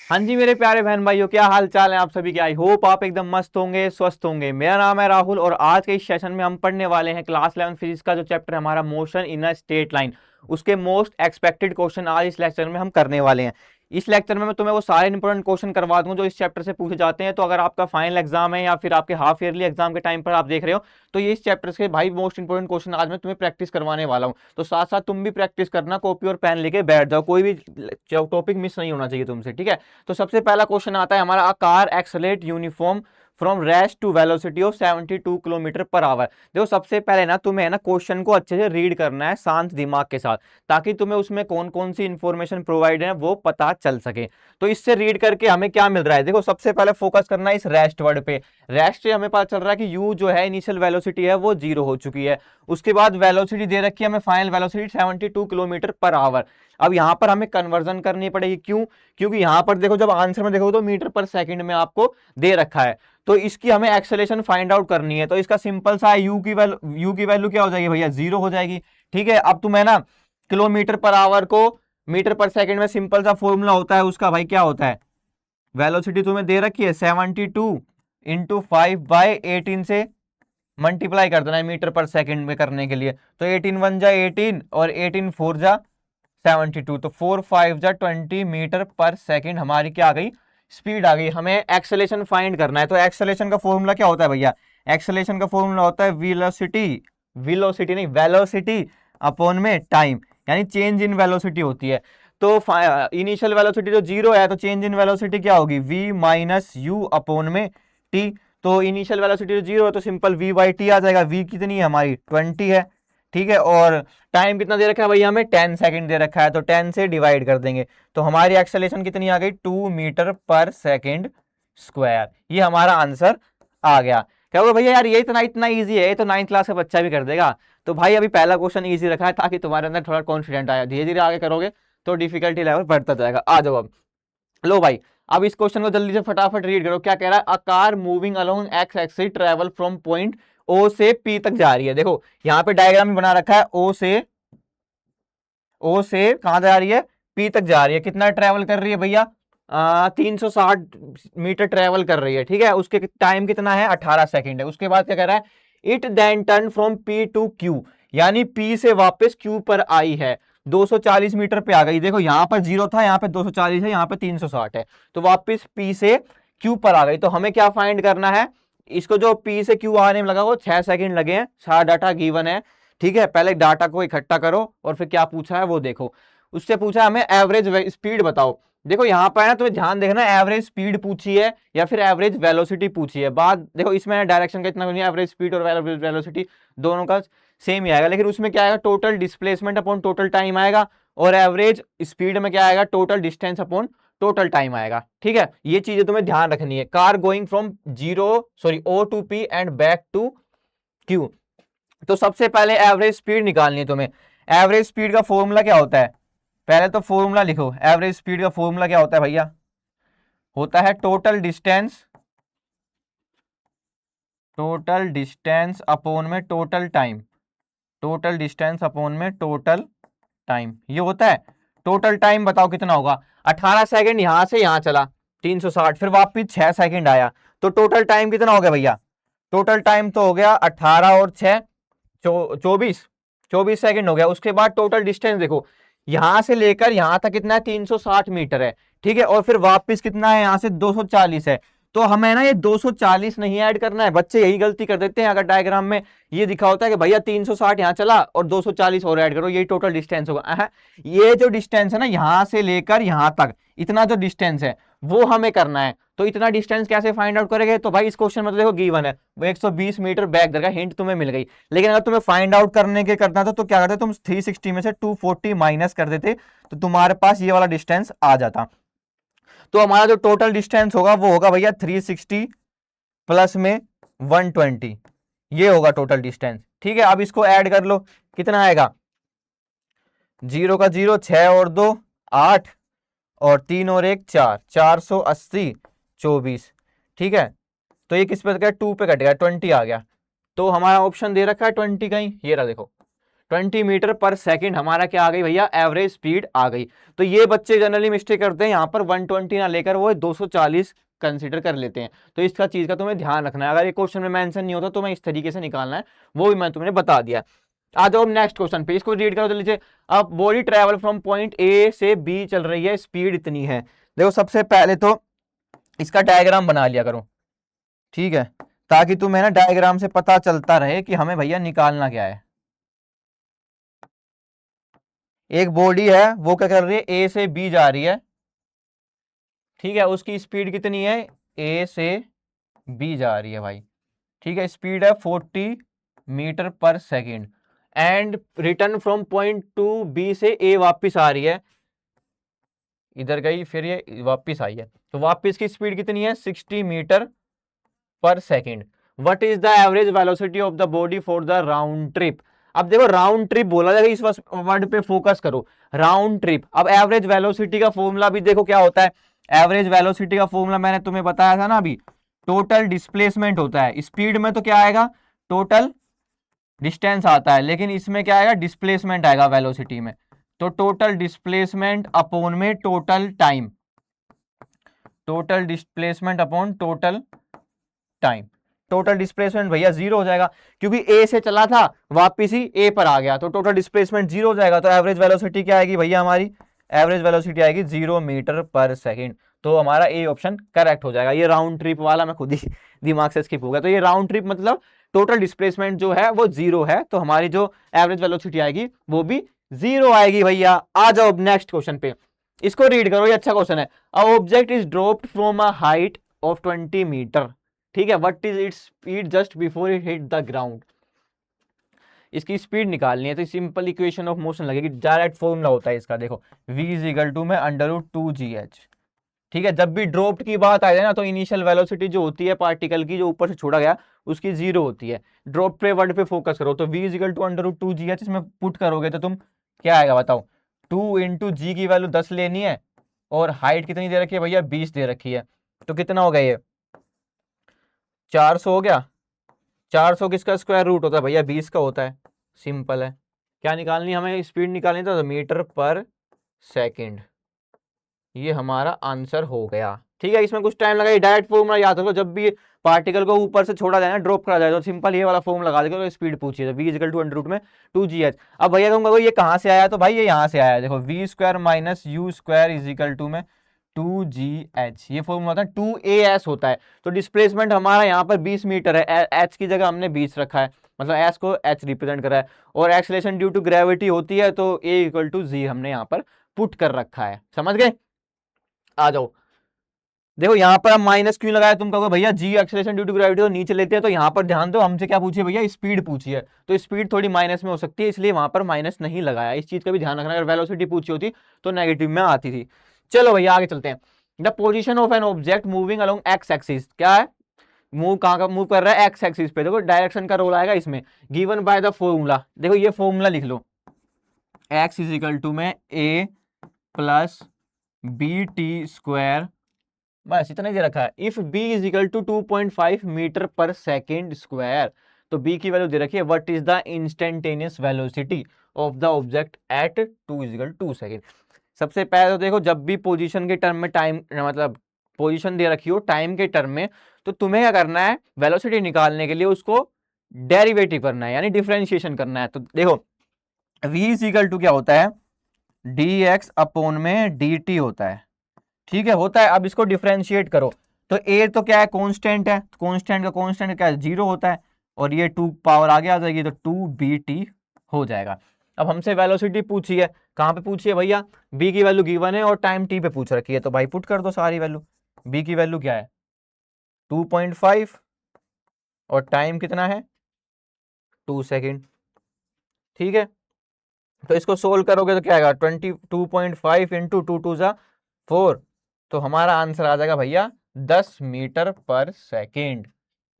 हाँ जी मेरे प्यारे बहन भाइयों, क्या हाल चाल है आप सभी के। आई होप आप एकदम मस्त होंगे, स्वस्थ होंगे। मेरा नाम है राहुल और आज के इस सेशन में हम पढ़ने वाले हैं क्लास 11 फिजिक्स का जो चैप्टर है हमारा motion in a straight line, उसके मोस्ट एक्सपेक्टेड क्वेश्चन आज इस लेक्चर में हम करने वाले हैं। इस लेक्चर में मैं तुम्हें वो सारे इंपॉर्टेंट क्वेश्चन करवा दूंगा जो इस चैप्टर से पूछे जाते हैं। तो अगर आपका फाइनल एग्जाम है या फिर आपके हाफ ईयरली एग्जाम के टाइम पर आप देख रहे हो तो ये इस चैप्टर के भाई मोस्ट इंपोर्टेंट क्वेश्चन आज मैं तुम्हें प्रैक्टिस करवाने वाला हूँ। तो साथ साथ तुम भी प्रैक्टिस करना, कॉपी और पेन लेके बैठ जाओ, कोई भी टॉपिक मिस नहीं होना चाहिए तुमसे, ठीक है। तो सबसे पहला क्वेश्चन आता है हमारा, a car accelerate uniform from rest to velocity of 72 kilometre per hour. देखो सबसे पहले ना तुम्हें ना क्वेश्चन को अच्छे से रीड करना है शांत दिमाग के साथ, ताकि तुम्हें उसमें कौन कौन सी इंफॉर्मेशन प्रोवाइड है वो पता चल सके। तो इससे रीड करके हमें क्या मिल रहा है, देखो सबसे पहले फोकस करना है इस रेस्ट वर्ड पे। रेस्ट से हमें पता चल रहा है कि यू जो है इनिशियल वेलोसिटी है वो 0 हो चुकी है। उसके बाद वेलोसिटी दे रखी है हमें, final velocity 72 kilometre per our. अब यहां पर हमें कन्वर्जन करनी पड़ेगी, क्यों? क्योंकि यहां पर देखो जब आंसर में देखो तो मीटर पर सेकंड में आपको दे रखा है, तो इसकी हमें एक्सेलेरेशन फाइंड आउट करनी है। तो इसका सिंपल सा यू की वैल्यू क्या हो जाएगी भैया, 0 हो जाएगी। ठीक है, अब तुम्हें ना किलोमीटर पर आवर को मीटर पर सेकंड में सिंपल सा फॉर्मूला होता है उसका, भाई क्या होता है, वेलोसिटी तुम्हें दे रखी है 72 इंटू 5/18 से मल्टीप्लाई कर देना है मीटर पर सेकंड में करने के लिए। तो 18 1 जा 18 और 18 4 जा 72, तो 4 5 जा 20 मीटर पर सेकंड हमारी क्या आ गई, स्पीड आ गई। हमें एक्सेलेरेशन फाइंड करना है। तो एक्सेलेरेशन का फॉर्मूला क्या होता है भैया, एक्सेलेरेशन का फॉर्मूला होता है वेलोसिटी नहीं वेलोसिटी अपॉन में टाइम, यानी चेंज इन वेलोसिटी होती है। तो इनिशियल वेलोसिटी जो 0 है तो चेंज इन वेलोसिटी क्या होगी, v माइनस यू अपॉन में t। तो इनिशियल वेलोसिटी जो 0 है तो सिंपल v बाई टी आ जाएगा। v कितनी है हमारी 20 है, ठीक है। और टाइम कितना दे रखा है भैया, हमें 10 सेकंड दे रखा है, तो 10 से डिवाइड कर देंगे तो हमारी एक्सेलेरेशन कितनी आ गई, 2 मीटर पर सेकंड स्क्वायर। ये हमारा आंसर आ गया। क्या होगा भैया, यार ये इतना इतना ईजी है, ये तो 9th क्लास का बच्चा भी कर देगा। तो भाई अभी पहला क्वेश्चन ईजी रखा है ताकि तुम्हारे अंदर थोड़ा कॉन्फिडेंट आया, धीरे धीरे आगे करोगे तो डिफिकल्टी लेवल बढ़ता जाएगा। आ जाओ अब, लो भाई अब इस क्वेश्चन को जल्दी से फटाफट रीड करो। क्या कह रहा है, a car moving along X axis travel from point O से पी तक जा रही है। देखो यहाँ पे डायग्राम बना रखा है, ओ से कहां जा रही है, पी तक जा रही है। कितना ट्रेवल कर रही है भैया, 360 मीटर ट्रेवल कर रही है, ठीक है। उसके टाइम कितना है, 18 सेकंड है। उसके बाद क्या कह रहा है, it then turn from P to Q, यानी पी से वापस क्यू पर आई है, 240 मीटर पे आ गई। देखो यहाँ पर 0 था, यहाँ पे 240 है, यहाँ पे 360 है, तो वापस पी से क्यू पर आ गई। तो हमें क्या फाइंड करना है, इसको जो पी से क्यू आने में लगा वो 6 सेकंड लगे हैं, सारा डाटा गिवन है, ठीक है। पहले डाटा को इकट्ठा करो और फिर क्या पूछा है वो देखो। उससे पूछा हमें एवरेज स्पीड बताओ। देखो यहाँ पर है ना, तुम्हें ध्यान देखना, एवरेज स्पीड पूछी है या फिर एवरेज वेलोसिटी पूछी है। बात देखो इसमें डायरेक्शन का इतना नहीं, एवरेज स्पीड और एवरेज वेलोसिटी दोनों का सेम ही आएगा, लेकिन उसमें क्या आएगा, total displacement upon total time आएगा, और एवरेज स्पीड में क्या आएगा, total distance upon total time आएगा, ठीक है। ये चीजें तुम्हें ध्यान रखनी है। Car going from O to P and back to Q. तो सबसे पहले एवरेज स्पीड निकालनी है तुम्हें। एवरेज स्पीड का फॉर्मूला क्या होता है, पहले तो फॉर्मूला लिखो। एवरेज स्पीड का फॉर्मूला क्या होता है भैया, होता है टोटल डिस्टेंस अपॉन में total time, total distance upon में टोटल टाइम, ये होता है। टोटल टाइम बताओ कितना होगा, 18 सेकंड यहां से यहां चला 360, फिर वापिस 6 सेकंड आया, तो टोटल टाइम कितना हो गया भैया, टोटल टाइम तो हो गया 18 और 6 24 सेकंड हो गया। उसके बाद टोटल डिस्टेंस देखो, यहां से लेकर यहां तक कितना है, 360 मीटर है, ठीक है। और फिर वापस कितना है, यहां से 240 है। तो हमें ना ये 240 नहीं ऐड करना है, बच्चे यही गलती कर देते हैं। अगर डायग्राम में ये दिखा होता है कि भैया 360 यहां चला और 240 और ऐड करो, यही टोटल डिस्टेंस होगा। ये जो डिस्टेंस है ना, यहां से लेकर यहां तक इतना जो डिस्टेंस है वो हमें करना है। तो इतना डिस्टेंस कैसे फाइंड आउट करेंगे, तो भाई इस क्वेश्चन में तो देखो गिवन है, वो 120 मीटर बैक दर का हिंट तुम्हें मिल गई। लेकिन अगर तुम्हें फाइंड आउट करने के करना था तो क्या करते, तुम 360 में से 240 माइनस कर देते तो तुम्हारे पास ये वाला डिस्टेंस आ जाता। तो हमारा जो टोटल डिस्टेंस होगा वो होगा भैया 360 प्लस में 120, ये होगा टोटल डिस्टेंस, ठीक है। अब इसको ऐड कर लो, कितना आएगा, 0 का 0, 6 और 2 8 और 3 और 1 4, 480 24, ठीक है। तो ये किस पे कट गया, 2 पे कट गया, 20 आ गया। तो हमारा ऑप्शन दे रखा है 20 का ही, ये रहा देखो 20 मीटर पर सेकंड हमारा क्या आ गई भैया, एवरेज स्पीड आ गई। तो ये बच्चे जनरली मिस्टेक करते हैं, यहाँ पर 120 ना लेकर वो 240 कंसीडर कर लेते हैं। तो इसका चीज का तुम्हें ध्यान रखना है, अगर ये क्वेश्चन में मेंशन नहीं होता तो मैं इस तरीके से निकालना है, वो भी मैं तुम्हें बता दिया। आ जाओ नेक्स्ट क्वेश्चन पे, इसको रीड करो तो लीजिए। अब body travel from point A से बी चल रही है, स्पीड इतनी है। देखो सबसे पहले तो इसका डायग्राम बना लिया करो, ठीक है, ताकि तुम्हें ना डायग्राम से पता चलता रहे कि हमें भैया निकालना क्या है। एक बॉडी है, वो क्या कर रही है, ए से बी जा रही है, ठीक है, उसकी स्पीड कितनी है, ए से बी जा रही है भाई, ठीक है, स्पीड है 40 metre per second, and return from point to B से ए वापिस आ रही है, इधर गई फिर ये वापिस आई है, तो वापिस की स्पीड कितनी है, 60 metre per second. What is the average velocity of the body for the round trip. अब देखो राउंड ट्रिप बोला जाएगा, इस वर्ड पे फोकस करो, राउंड ट्रिप। अब एवरेज वेलोसिटी का फॉर्मूला भी देखो क्या होता है, एवरेज वेलोसिटी का फॉर्मूला मैंने तुम्हें बताया था ना अभी, टोटल डिस्प्लेसमेंट होता है। स्पीड में तो क्या आएगा, टोटल डिस्टेंस आता है, लेकिन इसमें क्या आएगा, डिस्प्लेसमेंट आएगा वेलोसिटी में, तो टोटल डिस्प्लेसमेंट अपॉन में total time, total displacement upon total time. Total displacement भैया जीरो हो जाएगा, क्योंकि ए से चला था वापिस ही ए पर आ गया, तो टोटल डिस्प्लेसमेंट जीरो हो जाएगा। तो एवरेज वेलोसिटी क्या आएगी भैया, हमारी एवरेज वेलोसिटी आएगी 0 मीटर पर सेकेंड। तो हमारा ए ऑप्शन करेक्ट हो जाएगा। ये राउंड ट्रिप वाला मैं खुद ही दिमाग से स्किप हो गया। तो ये राउंड ट्रिप मतलब टोटल डिस्प्लेसमेंट जो है वो जीरो है, तो हमारी जो एवरेज वेलोसिटी आएगी वो भी जीरो आएगी भैया। आ जाओ नेक्स्ट क्वेश्चन पे, इसको रीड करो, ये अच्छा क्वेश्चन है। A object is dropped from a height of 20 metre, ठीक है, what is its speed just before it hit the ground. इसकी स्पीड निकालनी है, तो सिंपल इक्वेशन ऑफ मोशन लगेगी, डायरेक्ट फॉर्मूला होता है इसका, देखो v इज इक्वल टू में √2gh, ठीक है। जब भी ड्रॉप्ड की बात आ जाए ना, तो इनिशियल वेलोसिटी जो होती है पार्टिकल की, जो ऊपर से छोड़ा गया, उसकी जीरो होती है। ड्रॉप पे वर्ड पे फोकस करो, तो v is equal to √2gh, इसमें पुट करोगे तो तुम क्या आएगा बताओ, 2 इंटू जी की वैल्यू 10 लेनी है, और हाइट कितनी दे रखी है भैया, 20 दे रखी है, तो कितना हो गया ये 400 हो गया। 400 किसका स्क्वायर रूट होता है भैया, 20 का होता है। सिंपल है। क्या निकालनी है हमें, स्पीड निकालनी तो मीटर पर सेकंड, ये हमारा आंसर हो गया, ठीक है। इसमें कुछ टाइम लगा, डायरेक्ट फॉर्मूला याद रखो, जब भी पार्टिकल को ऊपर से छोड़ा जाए ना, ड्रॉप करा जाए, तो सिंपल ये वाला फॉर्मूला लगा देगा, स्पीड पूछिए, तो v equal to under root में 2gh। अब भैया कहूंगा ये कहाँ से आया, तो भाई ये यहाँ से आया, देखो v square minus you square is equal to में 2gh, ये फॉर्मूला होता है, 2as होता है। तो डिस्प्लेसमेंट हमारा यहाँ पर 20 मीटर है, h की जगह हमने 20 रखा है, मतलब s को h रिप्रेजेंट करा है, और एक्सेलरेशन ड्यू टू ग्रेविटी होती है, तो a इक्वल टू जी हमने यहाँ पर पुट कर रखा है, समझ गए। आ जाओ, देखो यहाँ पर हम माइनस क्यों लगाया, तुम कहोगे भैया जी एक्सेलरेशन ड्यू टू ग्रेविटी तो नीचे लेते हैं, तो यहाँ पर ध्यान दो, हमसे क्या पूछिए भैया, स्पीड पूछी है, तो स्पीड थोड़ी माइनस में हो सकती है, इसलिए वहां पर माइनस नहीं लगाया। इस चीज का भी ध्यान रखना, अगर वेलोसिटी पूछी होती तो नेगेटिव में आती थी। चलो भैया आगे चलते हैं। The position of an object moving along X axis, क्या है, मूव कहाँ का मूव कर रहा है, एक्स एक्सिस पे, देखो डायरेक्शन का रोल आएगा इसमें, गिवन बाय द फॉर्मूला। देखो ये फॉर्मूला लिख लो, एक्स इज इक्वल टू में A plus B T square, बस इतना ही दे रखा है। If b is equal to 2.5 metre per second square, तो b की वैल्यू दे रखी है, what is the instantaneous velocity of the object at 2 is equal to second. सबसे पहले तो देखो, जब भी पोजीशन के टर्म में टाइम, मतलब पोजीशन दे रखी हो टाइम के टर्म में, तो तुम्हें क्या करना है, वेलोसिटी निकालने के लिए उसको डेरिवेटिव करना है, यानी डिफरेंशिएशन करना है। तो देखो v इज इक्वल टू क्या होता है, dx अपॉन में dt होता है, ठीक है, होता है। अब इसको डिफरेंशिएट करो, तो a तो क्या है, कांस्टेंट है, कांस्टेंट का कांस्टेंट क्या है, 0 होता है, और ये 2 पावर आगे आ जाएगी, तो 2bt हो जाएगा। अब हमसे वेलोसिटी पूछी है, कहाँ पे पूछी है भैया, b की वैल्यू गिवन है और टाइम t पे पूछ रखी है, तो भाई पुट कर दो सारी वैल्यू। b की वैल्यू क्या है 2.5 और टाइम कितना है 2 सेकेंड, ठीक है। तो इसको सोल्व करोगे तो क्या आएगा, 22.5 इंटू 2 2 जा 4, तो हमारा आंसर आ जाएगा भैया 10 metre per second,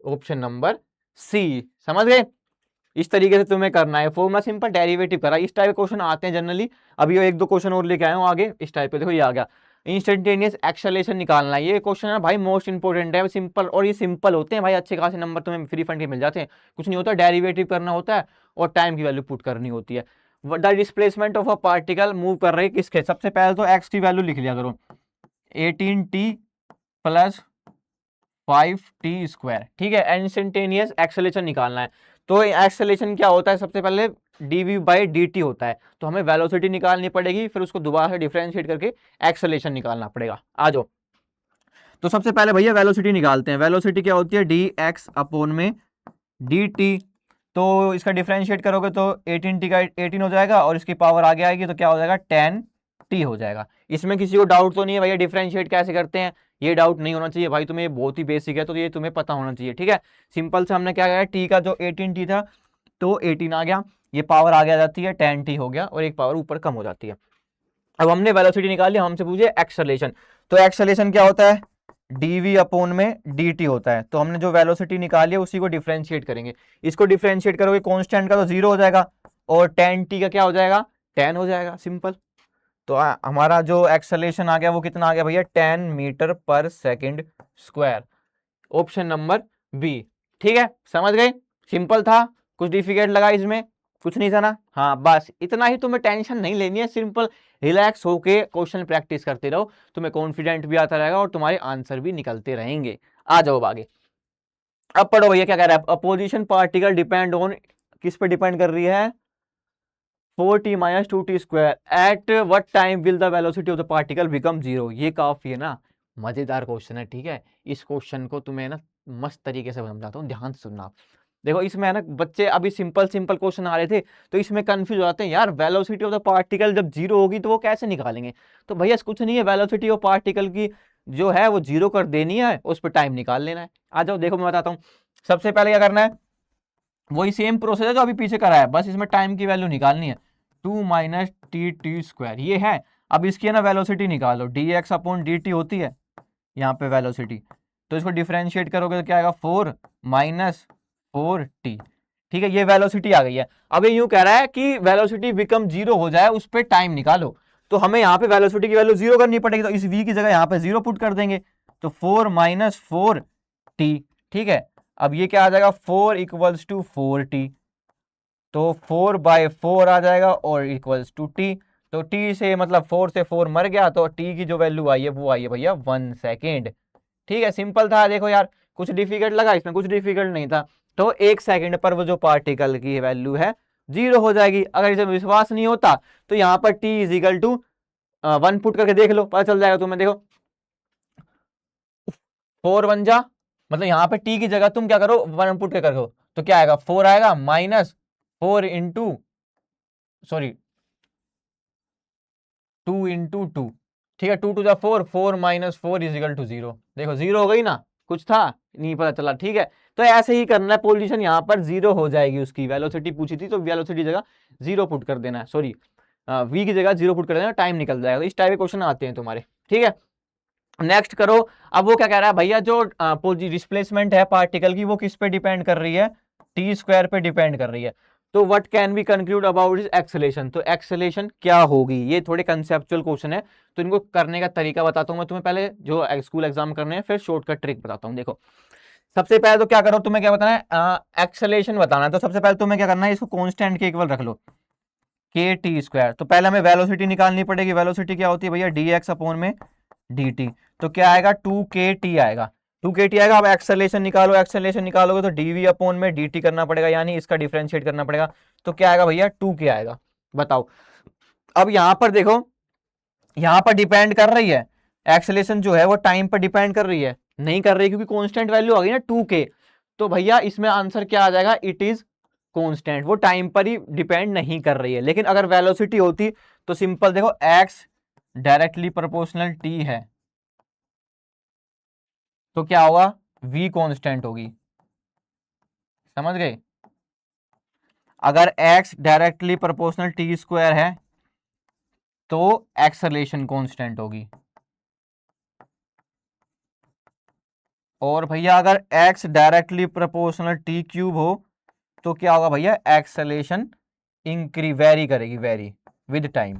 option number C. समझ गए, इस तरीके से तुम्हें करना है, फॉर्मूला सिंपल, डेरिवेटिव करा। इस टाइप के क्वेश्चन आते हैं जनरली, अभी एक दो क्वेश्चन और लेके आया हूँ आगे इस टाइप पे, देखो ये आ गया। इंस्टेंटेनियस एक्सेलरेशन निकालना है। ये क्वेश्चन है भाई मोस्ट इंपोर्टेंट है, सिंपल, और ये सिंपल होते हैं भाई, अच्छे खासे नंबर तुम्हें फ्री फंड के मिल जाते हैं। कुछ नहीं होता, डेरिवेटिव करना होता है और टाइम की वैल्यू पुट करनी होती है। The displacement of a particle move कर रही है किसके, सबसे पहले तो एक्स की वैल्यू लिख लिया करो, 18t प्लस 5t²। ठीक है, इंस्टेंटेनियस एक्सेलरेशन निकालना है। तो एक्सेलरेशन क्या होता है, सबसे पहले dv/dt होता है, तो हमें वेलोसिटी निकालनी पड़ेगी, फिर उसको दोबारा से डिफरेंशिएट करके एक्सेलरेशन निकालना पड़ेगा। आ जाओ, तो सबसे पहले भैया वेलोसिटी निकालते हैं। वेलोसिटी क्या होती है, dx अपॉन में dt। तो इसका डिफरेंशिएट करोगे तो 18t का 18 हो जाएगा, और इसकी पावर आगे आएगी तो क्या हो जाएगा, 10t हो जाएगा। इसमें किसी को डाउट तो नहीं है भैया डिफरेंशिएट कैसे करते हैं, ये डाउट नहीं होना चाहिए भाई, तुम्हें बहुत ही बेसिक है, तो ये तुम्हें पता होना चाहिए। ठीक है, सिंपल से हमने क्या किया, टी का जो 18t था तो 18 आ गया, ये पावर आगे आ जाती है 10t हो गया, और एक पावर ऊपर कम हो जाती है। अब हमने वेलोसिटी निकाली, हमसे पूछे एक्सेलरेशन, तो एक्सेलरेशन क्या होता है, dv अपॉन में dt होता है। तो हमने जो वेलोसिटी निकाली है उसी को डिफरेंशिएट करेंगे, इसको डिफरेंशिएट करोगे कांस्टेंट का तो 0 हो जाएगा, और 10t का क्या हो जाएगा, 10 हो जाएगा, सिंपल। तो हमारा जो एक्सेलरेशन आ गया वो कितना आ गया भैया, 10 metre per second square, option number B. ठीक है, समझ गए, सिंपल था, कुछ डिफिकल्ट लगा इसमें, कुछ नहीं था ना। हाँ बस इतना ही, तुम्हें टेंशन नहीं लेनी है, सिंपल रिलैक्स होके क्वेश्चन प्रैक्टिस करते रहो, तुम्हें कॉन्फिडेंट भी आता रहेगा और तुम्हारे आंसर भी निकलते रहेंगे। आ जाओ आगे, अब पढ़ो भैया क्या कह रहा है, अपोजिशन पार्टिकल डिपेंड ऑन, किस पे डिपेंड कर रही है, 4t-2t² at what time will the velocity of the particle become 0। ये काफी है ना, मजेदार क्वेश्चन है। ठीक है, इस क्वेश्चन को तुम्हें ना मस्त तरीके से समझाता हूँ, ध्यान से सुनना। देखो इसमें है ना, बच्चे अभी सिंपल सिंपल क्वेश्चन आ रहे थे तो इसमें कंफ्यूज हो जाते हैं, यार वेलोसिटी ऑफ द पार्टिकल जब 0 होगी तो वो कैसे निकालेंगे। तो भैया कुछ नहीं है, वेलोसिटी ऑफ पार्टिकल की जो है वो 0 कर देनी है, उस पर टाइम निकाल लेना है। आ जाओ देखो मैं बताता हूँ, सबसे पहले क्या करना है, वही सेम प्रोसेस है जो अभी पीछे करा है, बस इसमें टाइम की वैल्यू निकालनी है, 2 माइनस टी² ये है। अब इसकी है ना वेलोसिटी निकालो, dx अपॉन dt होती है यहाँ पे वेलोसिटी, तो इसको डिफरेंशिएट करोगे तो क्या आएगा, 4 माइनस 4t। ठीक है, ये वेलोसिटी आ गई है। अब ये यूं कह रहा है कि वेलोसिटी बिकम 0 हो जाए, उस पर टाइम निकालो, तो हमें यहाँ पे वेलोसिटी की वैल्यू 0 करनी पड़ेगी, तो इस v की जगह यहाँ पे 0 पुट कर देंगे, तो 4 माइनस 4t। ठीक है, अब ये क्या आ जाएगा, 4 इक्वल्स टू 4t, तो 4/4 आ जाएगा और इक्वल्स टू t। तो t से मतलब 4 से 4 मर गया, तो t की जो वैल्यू आई है वो आई है भैया 1 सेकेंड। ठीक है, सिंपल था। देखो यार कुछ डिफिकल्ट लगा इसमें, कुछ डिफिकल्ट नहीं था। तो 1 सेकेंड पर वो जो पार्टिकल की वैल्यू है 0 हो जाएगी। अगर इसे विश्वास नहीं होता तो यहाँ पर t is equal to 1 put करके देख लो, पता चल जाएगा तुम्हें। देखो 4 1 जा, मतलब यहाँ पे t की जगह तुम क्या करो 1 पुट कर करो, तो क्या आएगा 4 आएगा, माइनस 4 इंटू सॉरी 2 इंटू 2। ठीक है, 2 two 4, 4 minus 4 is equal to 0। देखो 0 हो गई ना, कुछ था नहीं पता चला। ठीक है, तो ऐसे ही करना है, पोजीशन यहाँ पर 0 हो जाएगी, उसकी वेलोसिटी पूछी थी तो वेलोसिटी जगह 0 पुट कर देना है, सॉरी v की जगह 0 पुट कर देना, टाइम निकल जाएगा। इस टाइप के क्वेश्चन आते हैं तुम्हारे। ठीक है, नेक्स्ट करो। अब वो क्या कह रहा है भैया, जो डिस्प्लेसमेंट है पार्टिकल की वो किस पे डिपेंड कर रही है, t² पे डिपेंड कर रही है। तो what can be conclude about is acceleration, तो एक्सेलरेशन क्या होगी। ये थोड़े कंसेप्चुअल क्वेश्चन है, तो इनको करने का तरीका बताता हूं मैं तुम्हें, पहले जो स्कूल एग्जाम करने हैं, फिर शॉर्टकट ट्रिक बताता हूं। देखो सबसे पहले तो क्या करो, तुम्हें क्या बताना है, एक्सेलरेशन बताना है। तो सबसे पहले तुम्हें क्या करना है, इसको कांस्टेंट के इक्वल रख लो, kt²। तो पहले हमें वेलोसिटी निकालनी पड़ेगी। वेलोसिटी क्या होती है भैया, dx अपॉन में dt। तो क्या आएगा, 2kt आएगा, 2kt आएगा। अब एक्सेलरेशन निकालो, एक्सेलरेशन निकालोगे तो dv अपॉन में dt करना पड़ेगा, यानी इसका डिफरेंशिएट करना पड़ेगा। तो क्या आएगा भैया, 2k आएगा। बताओ, अब यहां पर देखो, यहां पर डिपेंड कर रही है एक्सेलरेशन जो है वो टाइम पर डिपेंड कर रही है, नहीं कर रही, क्योंकि कांस्टेंट वैल्यू आ गई ना 2k। तो भैया इसमें आंसर क्या आ जाएगा, इट इज कांस्टेंट, वो टाइम पर ही डिपेंड नहीं कर रही है। लेकिन अगर वेलोसिटी होती तो सिंपल देखो, x डायरेक्टली प्रोपोर्शनल t है, तो क्या होगा, v कांस्टेंट होगी। समझ गए, अगर x डायरेक्टली प्रोपोर्शनल t² है तो एक्सेलरेशन कांस्टेंट होगी। और भैया अगर x डायरेक्टली प्रोपोर्शनल t³ हो तो क्या होगा भैया, एक्सेलरेशन वेरी करेगी, वेरी विद टाइम।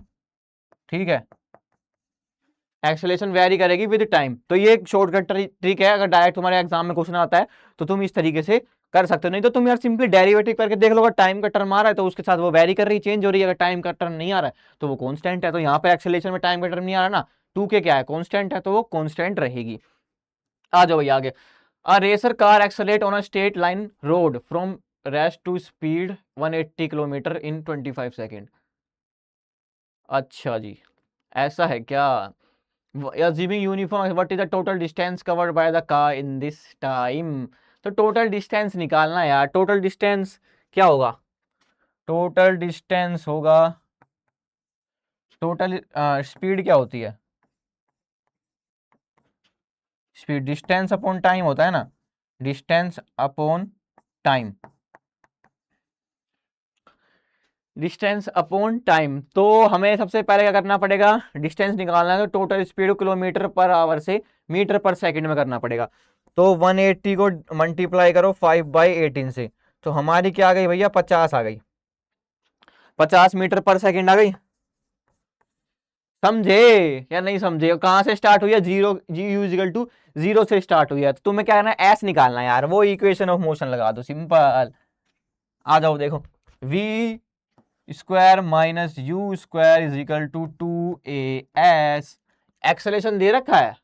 ठीक है, एक्सेलरेशन वेरी करेगी विद टाइम। तो ये एक शॉर्टकट ट्रिक है, अगर डायरेक्ट तुम्हारे एग्जाम में क्वेश्चन आता है तो तुम इस तरीके से कर सकते हो। नहीं तो तुम यार सिंपली डेरिवेटिव करके देख लो, अगर टाइम का टर्म आ रहा है तो उसके साथ वो वेरी कर रही, चेंज हो रही है। अगर टाइम का टर्म नहीं आ रहा है तो वो कांस्टेंट है। तो यहाँ पे एक्सेलरेशन में टाइम का टर्म नहीं आ रहा ना, 2k क्या है, कांस्टेंट है, तो वो कांस्टेंट रहेगी। आ जाओ भैया आगे। A racer car accelerate on a straight line road from rest to speed 180 kilometre in 25 second. अच्छा जी, ऐसा है क्या? Assuming uniform, what is the total distance covered by the car in this time? तो टोटल डिस्टेंस निकालना है यार। Total distance क्या होगा? टोटल डिस्टेंस होगा, टोटल स्पीड क्या होती है? स्पीड डिस्टेंस अपॉन टाइम होता है ना, distance upon time, distance upon time. तो हमें सबसे पहले क्या करना पड़ेगा, डिस्टेंस निकालना है। तो total speed kilometre per our से मीटर पर सेकंड में करना पड़ेगा। तो 180 को मल्टीप्लाई करो 5/18 से, तो हमारी क्या आ गई भैया, 50 आ गई। 50 मीटर पर सेकंड आ गई। समझे या नहीं समझे? कहां से स्टार्ट हुई है? जीरो, जी यू इक्वल टू जीरो से स्टार्ट हुई है। तो तुम्हें क्या करना है, एस निकालना है यार। वो इक्वेशन ऑफ मोशन लगा दो, सिंपल। आ जाओ देखो, v square minus you square is equal to 2as। Acceleration दे रखा है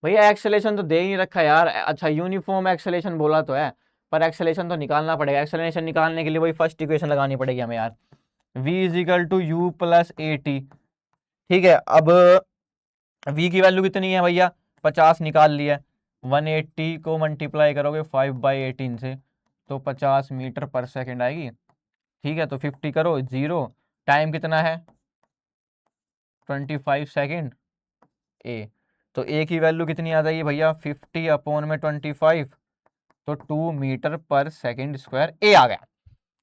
भैया, एक्सेलेरेशन तो दे ही नहीं रखा यार। अच्छा यूनिफॉर्म एक्सेलेरेशन बोला तो है, पर एक्सेलेरेशन तो निकालना पड़ेगा। एक्सेलेरेशन निकालने के लिए वही फर्स्ट इक्वेशन लगानी पड़ेगी हमें यार, v is equal to U plus A T. ठीक है, अब v की वैल्यू कितनी है भैया, 50 निकाल लिया है। 180 को मल्टीप्लाई करोगे 5/18 से, तो 50 मीटर पर सेकेंड आएगी। ठीक है, तो 50 करो, जीरो, टाइम कितना है 25 सेकेंड ए। तो ए की वैल्यू कितनी आ जाएगी भैया, 50 अपॉन में 25, तो 2 मीटर पर सेकेंड स्क्वायर ए आ गया।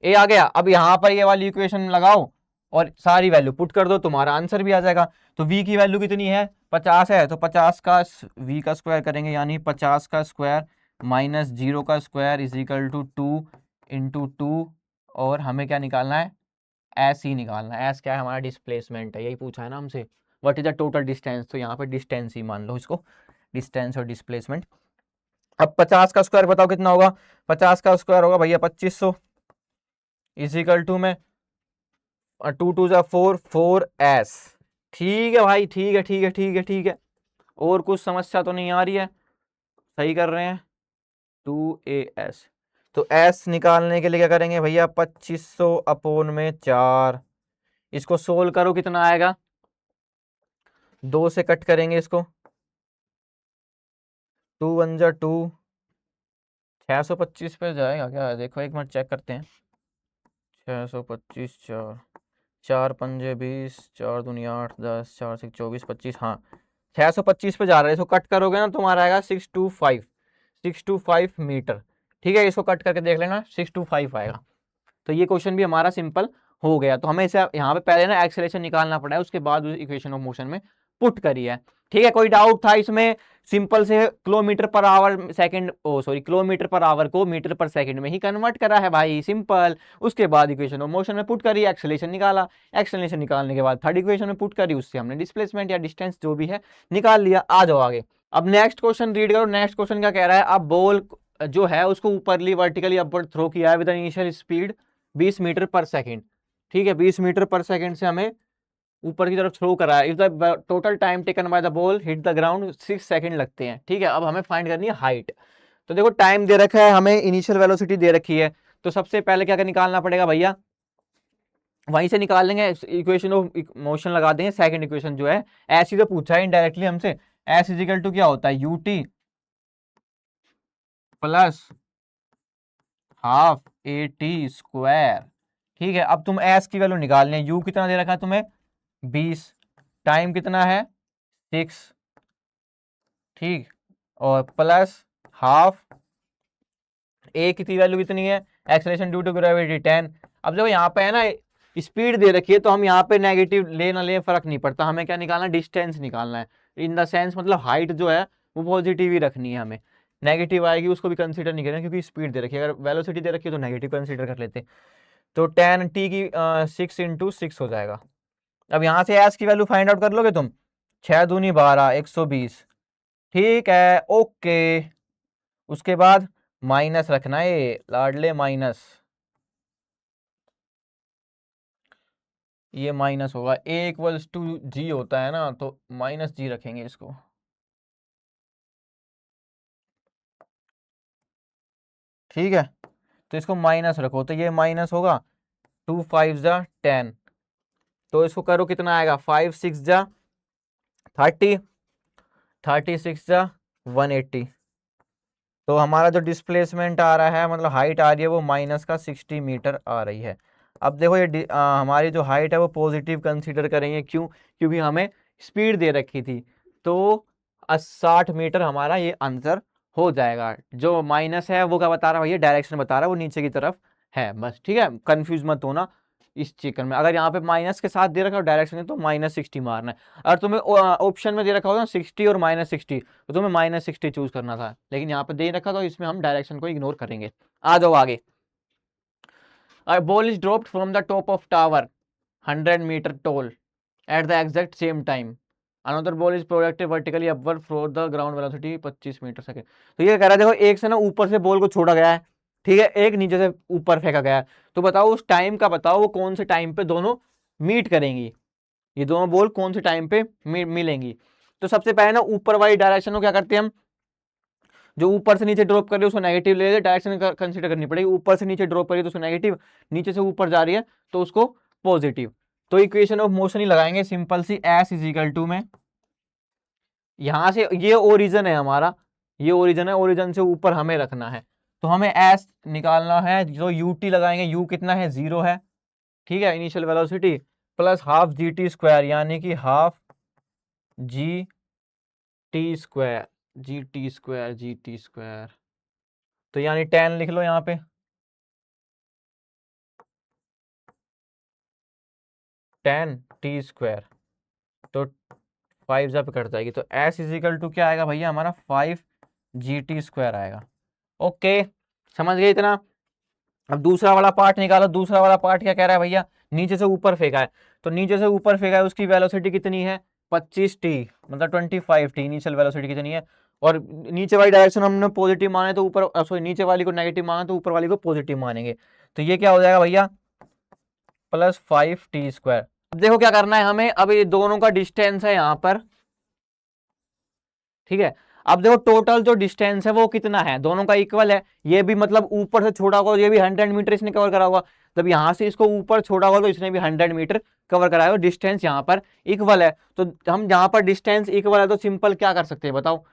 ए आ गया। अब यहाँ पर ये वाली इक्वेशन लगाओ और सारी वैल्यू पुट कर दो, तुम्हारा आंसर भी आ जाएगा। तो v की वैल्यू कितनी है, 50 है, तो 50 का v का स्क्वायर करेंगे, यानी 50 का स्क्वायर माइनस 0 का square is equal to 2 into 2। और हमें क्या निकालना है, एस ही निकालना है। एस क्या है, हमारा डिस्प्लेसमेंट है, यही पूछा है ना हमसे। What is the total distance, तो यहाँ पे डिस्टेंस ही मान लो इसको, डिस्टेंस और डिस्प्लेसमेंट। अब 50 का स्क्वायर बताओ कितना होगा, 50 का स्क्वायर होगा भैया 2500 इजिकल टू में 2 2 जा 4 4s। ठीक है भाई, ठीक है ठीक है ठीक है ठीक है। और कुछ समस्या तो नहीं आ रही है, सही कर रहे हैं। 2as, तो s निकालने के लिए क्या करेंगे भैया, 2500 अपॉन में 4। इसको सोल्व करो, कितना आएगा, 2 से कट करेंगे इसको, 2 1 जा 2, 625 पे जाएगा क्या, देखो एक मिनट चेक करते हैं। 625, 4 4 पंजे 20, 4 दूनी 8, 10, 4 से 24, 25, हाँ 625 पे जा रहा है। इसको कट करोगे ना, तुम्हारा आएगा 625 मीटर। ठीक है, इसको कट करके देख लेना, 625 आएगा। तो ये क्वेश्चन भी हमारा सिंपल हो गया। तो हमें इसे यहाँ पे पहले ना एक्सेलरेशन निकालना पड़ा है, उसके बाद इक्वेशन ऑफ मोशन में पुट करी है। ठीक है, कोई डाउट था इसमें? सिंपल से kilometre per our second, O sorry, kilometre per our को मीटर पर सेकंड में ही कन्वर्ट करा है भाई, सिंपल। उसके बाद इक्वेशन ऑफ मोशन में पुट करी, एक्सेलरेशन निकाला। एक्सेलरेशन निकालने के बाद थर्ड इक्वेशन में पुट करी, उससे हमने डिस्प्लेसमेंट या डिस्टेंस जो भी है निकाल लिया। आ जाओ आगे। अब नेक्स्ट क्वेश्चन रीड करो। नेक्स्ट क्वेश्चन क्या कह रहा है, अब बॉल जो है उसको ऊपरली वर्टिकली अपवर्ड थ्रो किया है with initial speed 20 metre per second. ठीक है, 20 मीटर पर सेकेंड से हमें ऊपर की तरफ थ्रो करा है। If the total time taken by the ball hit the ground 6 second लगते हैं। ठीक है, अब हमें फाइंड करनी है हाइट। तो देखो टाइम दे रखा है, हमें इनिशियल वेलोसिटी दे रखी है। तो सबसे पहले क्या निकालना पड़ेगा भैया, वहीं से निकाल लेंगे, इक्वेशन ऑफ मोशन लगा देंगे। सेकंड इक्वेशन जो है, ऐसी तो पूछा है इनडायरेक्टली हमसे, एस इजिकल टू क्या होता है, UT plus half a t square. ठीक है, अब तुम एस की वैल्यू निकालनी है। यू कितना दे रखा है तुम्हें, 20, टाइम कितना है 6, ठीक, और प्लस हाफ ए की वैल्यू कितनी है, एक्सेलरेशन ड्यू टू ग्रेविटी 10। अब देखो यहाँ पे है ना स्पीड दे रखी है, तो हम यहाँ पे नेगेटिव ले ना ले फर्क नहीं पड़ता, हमें क्या निकालना है, डिस्टेंस निकालना है। इन द सेंस मतलब हाइट जो है वो पॉजिटिव ही रखनी है हमें, नेगेटिव आएगी उसको भी कंसीडर नहीं करेंगे, क्योंकि स्पीड दे रखी है। अगर वेलोसिटी दे रखी है तो नेगेटिव कंसीडर कर लेते। तो 10 टी की 6 × 6 हो जाएगा। अब यहाँ से एस की वैल्यू फाइंड आउट कर लोगे तुम, 6 दूनी 12, 120। ठीक है, ओके। उसके बाद माइनस रखना है, लाडले माइनस, ये माइनस होगा, ए इक्वल्स टू जी होता है ना, तो माइनस जी रखेंगे इसको। ठीक है, तो इसको माइनस रखो, तो ये माइनस होगा, 2 5 जा 10, तो इसको करो कितना आएगा, 5 6 जा 30, 36 जा 180। तो हमारा जो डिस्प्लेसमेंट आ रहा है, मतलब हाइट आ रही है, वो माइनस का 60 मीटर आ रही है। अब देखो ये हमारी जो हाइट है वो पॉजिटिव कंसीडर करेंगे, क्यों, क्योंकि हमें स्पीड दे रखी थी, तो 60 मीटर हमारा ये आंसर हो जाएगा। जो माइनस है वो क्या बता रहा है भैया, डायरेक्शन बता रहा है, वो नीचे की तरफ है, बस। ठीक है, कंफ्यूज मत होना इस चक्कर में। अगर यहाँ पे माइनस के साथ दे रखा हो डायरेक्शन है, तो -60 मारना है। अगर तुम्हें ऑप्शन में दे रखा होगा ना 60 और -60, तो तुम्हें -60 चूज करना था, लेकिन यहाँ पे दे रखा था, इसमें हम डायरेक्शन को इग्नोर करेंगे। आ जाओ आगे। A ball is dropped from the top of tower 100 meter tall at the exact same time. Another ball is projected vertically upward for the ground velocity 25 metre second. तो ये कह रहा है, देखो एक से ना ऊपर से बॉल को छोड़ा गया है, ठीक है, एक नीचे से ऊपर फेंका गया है, तो बताओ उस टाइम का बताओ, वो कौन से टाइम पे दोनों मीट करेंगी, ये दोनों बॉल कौन से टाइम पे मिलेंगी। तो सबसे पहले ना ऊपर वाली डायरेक्शन को क्या करते हैं हम, जो ऊपर से नीचे ड्रॉप कर रही है उसको नेगेटिव ले, डायरेक्शन कंसीडर करनी पड़ेगी। ऊपर से नीचे ड्रॉप कर रही है तो उसको नेगेटिव, नीचे से ऊपर जा रही है तो उसको पॉजिटिव। तो इक्वेशन ऑफ मोशन ही लगाएंगे सिंपल सी, एस इज इक्वल टू में, यहां से ये ओरिजन है हमारा, ये ओरिजन है, ओरिजन से ऊपर हमें रखना है, तो हमें एस निकालना है। जो यूटी लगाएंगे, यू कितना है, 0 है, ठीक है, initial velocity, plus half G T square, यानी कि half G T square, G T square, G T square, तो यानी 10 लिख लो यहाँ पे, 10 टी स्क्वायर, तो 5 जब कट जाएगी, तो एस इजिकल टू क्या आएगा भैया हमारा, 5 जी टी स्क्वायर आएगा। ओके, समझ गए इतना। अब दूसरा वाला पार्ट निकालो। दूसरा वाला पार्ट क्या कह रहा है भैया, नीचे से ऊपर फेंका है, तो नीचे से ऊपर फेंका है, उसकी वेलोसिटी कितनी है, 25t, मतलब 25t इनिशियल वेलोसिटी कितनी है, और नीचे वाली डायरेक्शन हमने पॉजिटिव माने तो ऊपर, सॉरी नीचे वाली को नेगेटिव माना तो ऊपर वाली को पॉजिटिव मानेंगे, तो ये क्या हो जाएगा भैया, +5t²। अब देखो क्या करना है हमें, अब ये दोनों का डिस्टेंस है यहाँ पर, ठीक है। अब देखो टोटल जो डिस्टेंस है वो कितना है, दोनों का इक्वल है, ये भी मतलब ऊपर से छोड़ा होगा, ये भी 100 मीटर इसने कवर करा होगा, जब यहाँ से इसको ऊपर छोड़ा होगा तो इसने भी 100 मीटर कवर कराया होगा, डिस्टेंस यहाँ पर इक्वल है। तो हम यहाँ पर डिस्टेंस इक्वल है तो सिंपल क्या कर सकते हैं बताओ,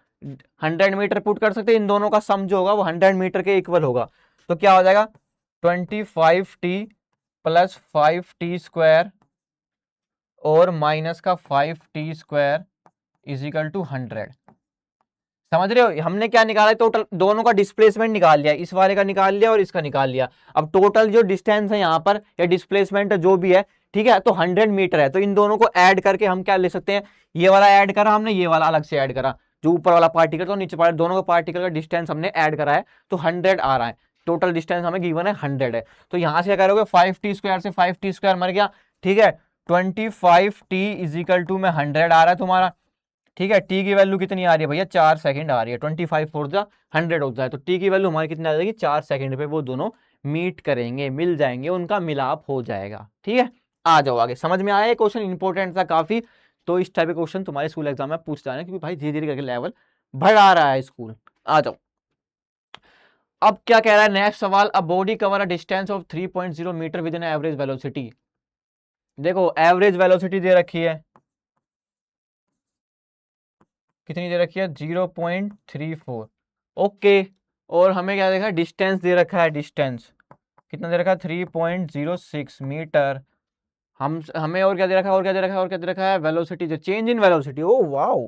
100 मीटर पुट कर सकते हैं, इन दोनों का सम जो होगा वो 100 मीटर के इक्वल होगा, तो क्या हो जाएगा 25t + 5t² और माइनस का 5t² = 100। समझ रहे हो, हमने क्या निकाला है, टोटल दोनों का डिस्प्लेसमेंट निकाल लिया, इस वाले का निकाल लिया और इसका निकाल लिया। अब टोटल जो डिस्टेंस है यहाँ पर, या डिस्प्लेसमेंट जो भी है, ठीक है, तो 100 मीटर है, तो इन दोनों को ऐड करके हम क्या ले सकते हैं, ये वाला ऐड करा हमने, ये वाला अलग से ऐड करा, जो ऊपर वाला पार्टिकल तो नीचे वाले, दोनों का पार्टिकल का डिस्टेंस हमने ऐड करा है, तो 100 आ रहा है, टोटल डिस्टेंस हमें गिवन है 100 है। तो यहाँ से क्या करोगे, 5t² से 5t² मर गया, ठीक है, 25t में 100 आ रहा है तुम्हारा, ठीक है। टी की वैल्यू कितनी आ रही है भैया, 4 सेकंड आ रही है, 25 4 जा 100 हो जाए, तो टी की वैल्यू हमारी कितनी आ जाएगी, 4 सेकंड पे वो दोनों मीट करेंगे, मिल जाएंगे, उनका मिलाप हो जाएगा, ठीक है। आ जाओ आगे, समझ में आया, क्वेश्चन इंपॉर्टेंट था काफी, तो इस टाइप के क्वेश्चन तुम्हारे स्कूल एग्जाम में पूछ जाना, क्योंकि भाई धीरे धीरे करके लेवल बढ़ा रहा है स्कूल। आ जाओ, अब क्या कह रहा है नेक्स्ट सवाल, a body cover a distance of 3.0 metre with in average velocity. देखो एवरेज वेलोसिटी दे रखी है, कितनी दे रखी है, 0.34, ओके। और हमें क्या देखा, डिस्टेंस दे रखा है, डिस्टेंस कितना दे रखा है, 3.06 मीटर। हमें और क्या दे रखा है, और क्या दे रखा है, और क्या दे रखा है, वेलोसिटी, जो change in velocity, oh wow,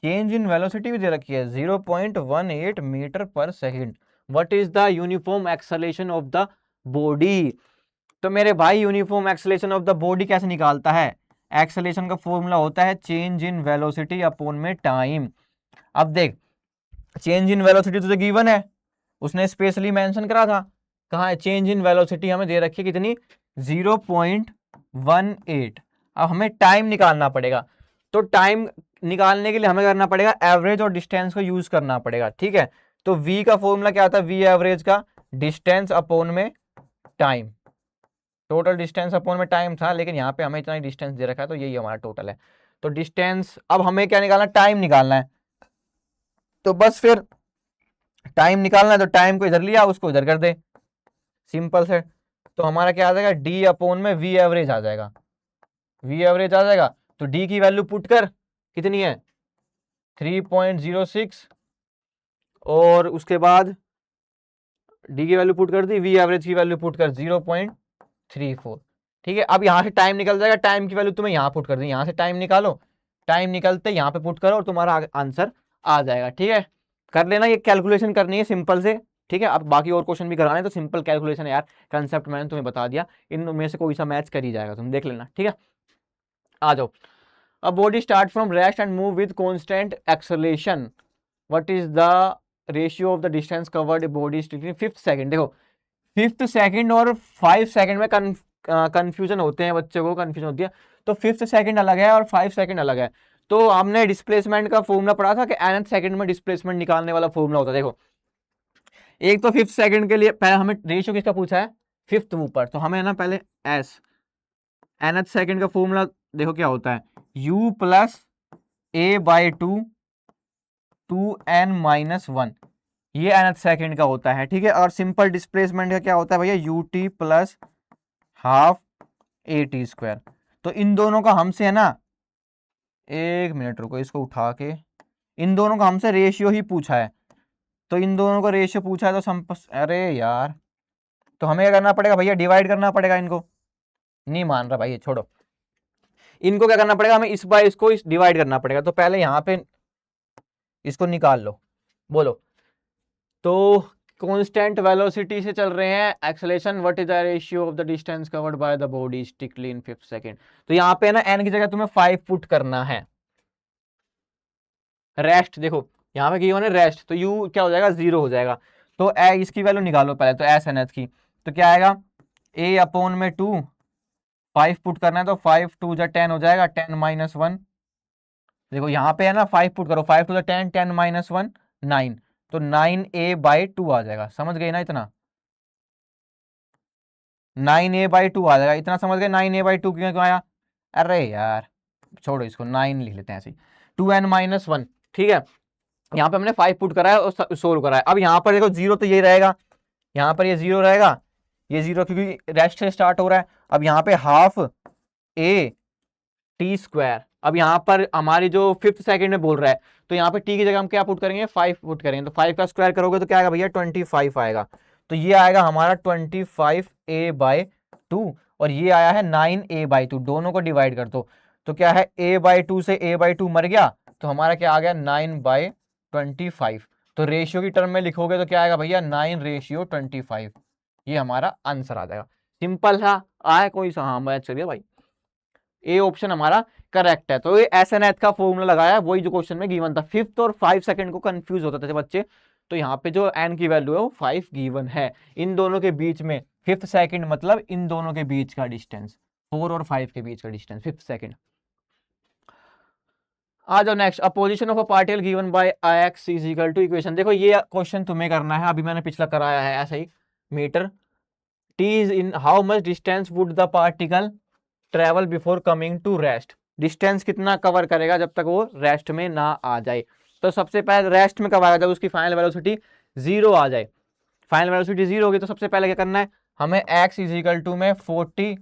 change in velocity भी दे रखी है, 0.18 metre per second. What is the uniform acceleration of the body. तो मेरे भाई uniform acceleration of the body कैसे निकालता है, एक्सेलरेशन का फॉर्मूला होता है चेंज इन वेलोसिटी अपॉन में टाइम। अब देख, चेंज इन वेलोसिटी तुझे गिवन है, उसने स्पेशली मेंशन करा था, कहाँ है, चेंज इन वेलोसिटी हमें दे रखी है कितनी, 0.18। अब हमें टाइम निकालना पड़ेगा, तो टाइम निकालने के लिए हमें करना पड़ेगा एवरेज और डिस्टेंस को यूज करना पड़ेगा, ठीक है। तो v का फॉर्मूला क्या था, v एवरेज का डिस्टेंस अपॉन में टाइम, टोटल डिस्टेंस अपॉन में टाइम था, लेकिन यहाँ पे हमें इतना ही डिस्टेंस दे रखा है तो यही हमारा टोटल है। तो डिस्टेंस, अब हमें क्या निकालना है, टाइम निकालना है। तो बस फिर टाइम निकालना है तो टाइम को इधर लिया, उसको इधर कर दे, सिंपल से। तो हमारा क्या आ जाएगा, डी अपॉन में वी एवरेज आ जाएगा, वी एवरेज आ जाएगा। तो डी की वैल्यू पुट कर, कितनी है 3.06, और उसके बाद डी की वैल्यू पुट कर दी, वी एवरेज की वैल्यू पुट कर 0.34, ठीक है। अब यहां से टाइम निकल जाएगा, टाइम की वैल्यू तुम्हें यहां पुट कर दी, यहां से टाइम निकालो, टाइम निकलते यहां पे पुट करो और तुम्हारा आंसर आ जाएगा, ठीक है। कर लेना, ये कैलकुलेशन करनी है सिंपल से, ठीक है। अब बाकी और क्वेश्चन भी कराने तो सिंपल कैलकुलेशन है यार, कंसेप्ट मैंने तुम्हें बता दिया, इनमें से कोई सा मैच कर ही जाएगा, तुम देख लेना, ठीक है। आ जाओ। A body start from rest and move with constant acceleration, what is the ratio of the distance covered body still 5th second. देखो 5th सेकंड और 5 सेकंड में कंफ्यूजन होते हैं, बच्चों को कंफ्यूजन होती है। तो 5th सेकंड अलग है और 5 सेकंड अलग है। तो हमने डिस्प्लेसमेंट का फॉर्मूला पढ़ा था कि nth सेकंड में डिस्प्लेसमेंट निकालने वाला फॉर्मूला होता है। देखो एक तो 5th सेकंड के लिए पहले हमें रेशियो किसका पूछा है, 5th ऊपर, तो हमें ना पहले s nth सेकंड का फॉर्मूला देखो क्या होता है, u plus a by 2n-1, ये nth सेकंड का होता है, ठीक है। और सिंपल डिस्प्लेसमेंट का क्या होता है भैया, ut प्लस हाफ at²। तो इन दोनों का हमसे है ना, एक मिनट रुको, इसको उठा के, इन दोनों का हमसे रेशियो ही पूछा है। तो इन दोनों का रेशियो पूछा है तो अरे यार, तो हमें क्या करना पड़ेगा भैया, डिवाइड करना पड़ेगा इनको। नहीं मान रहा भाई, छोड़ो, इनको क्या करना पड़ेगा, हमें इस बाय इसको इस डिवाइड करना पड़ेगा। तो पहले यहां पे इसको निकाल लो, बोलो। तो कांस्टेंट वेलोसिटी से चल रहे हैं, acceleration, what is the ratio of the distance covered by the body strictly in 5th second. तो यहाँ पे ना n की जगह तुम्हें 5 पुट करना है। रेस्ट देखो यहाँ पे गिवन है रेस्ट, तो u क्या हो जाएगा, 0 हो जाएगा। तो इसकी वैल्यू निकालो पहले, तो एस एन एच की, तो क्या आएगा, a अपॉन में 2, 5 पुट करना है तो 5 2 जा 10 हो जाएगा, 10-1। देखो यहाँ पे है ना, 5 पुट करो, 5 2 जा 10, 10-1 9, तो 9a/2 आ जाएगा, समझ गए ना इतना, 9a/2 आ जाएगा, इतना समझ गए। 9a/2 क्यों आया, अरे यार छोड़ो इसको, 9 लिख लेते हैं ऐसे ही, 2n-1, ठीक है। यहाँ पे हमने 5 पुट करा है और सोल्व करा है। अब यहाँ पर देखो 0 तो ये रहेगा, यहाँ पर ये 0 रहेगा, ये 0 क्योंकि रेस्ट से स्टार्ट हो रहा है। अब यहाँ पे हाफ at², अब यहाँ पर हमारी जो 5th सेकंड में बोल रहा है, तो यहाँ पे t की जगह हम क्या पुट करेंगे, 5 पुट करेंगे। तो 5 का स्क्वायर करोगे तो क्या आएगा भैया, 25 आएगा। तो ये आएगा हमारा 25a/2, और ये आया है 9a/2, दोनों को डिवाइड कर दो। तो क्या है, a/2 से a/2 मर गया, तो हमारा क्या आ गया, 9/25। तो रेशियो की टर्म में लिखोगे तो क्या आएगा भैया, 9:25, ये हमारा आंसर आ जाएगा। सिंपल था, आया कोई सा, हाँ मैच करिए भाई, ए ऑप्शन हमारा करेक्ट है। तो ये एस एन एच का फॉर्मूला लगाया, वही जो क्वेश्चन में गिवन था। 5th और 5 सेकंड को कंफ्यूज होते थे बच्चे, तो यहाँ पे जो एन की वैल्यू है वो 5 गिवन है। इन दोनों के बीच में 5th सेकंड मतलब इन दोनों के बीच का डिस्टेंस, 4 और 5 के बीच का डिस्टेंस 5th सेकंड। आ जाओ next, a position of a particle given by x is equal to equation. देखो ये क्वेश्चन तुम्हें करना है, अभी मैंने पिछला कराया है ऐसा ही, metre t is in how much distance would the particle travel before coming to rest. Distance कितना कवर करेगा जब तक वो रेस्ट में ना आ जाए। तो सबसे पहले रेस्ट में कब आएगा, जब उसकी फाइनल वेलोसिटी 0 आ जाए। फाइनल वेलोसिटी 0 होगी तो सबसे पहले क्या करना है, हमें x इज इक्वल टू में 40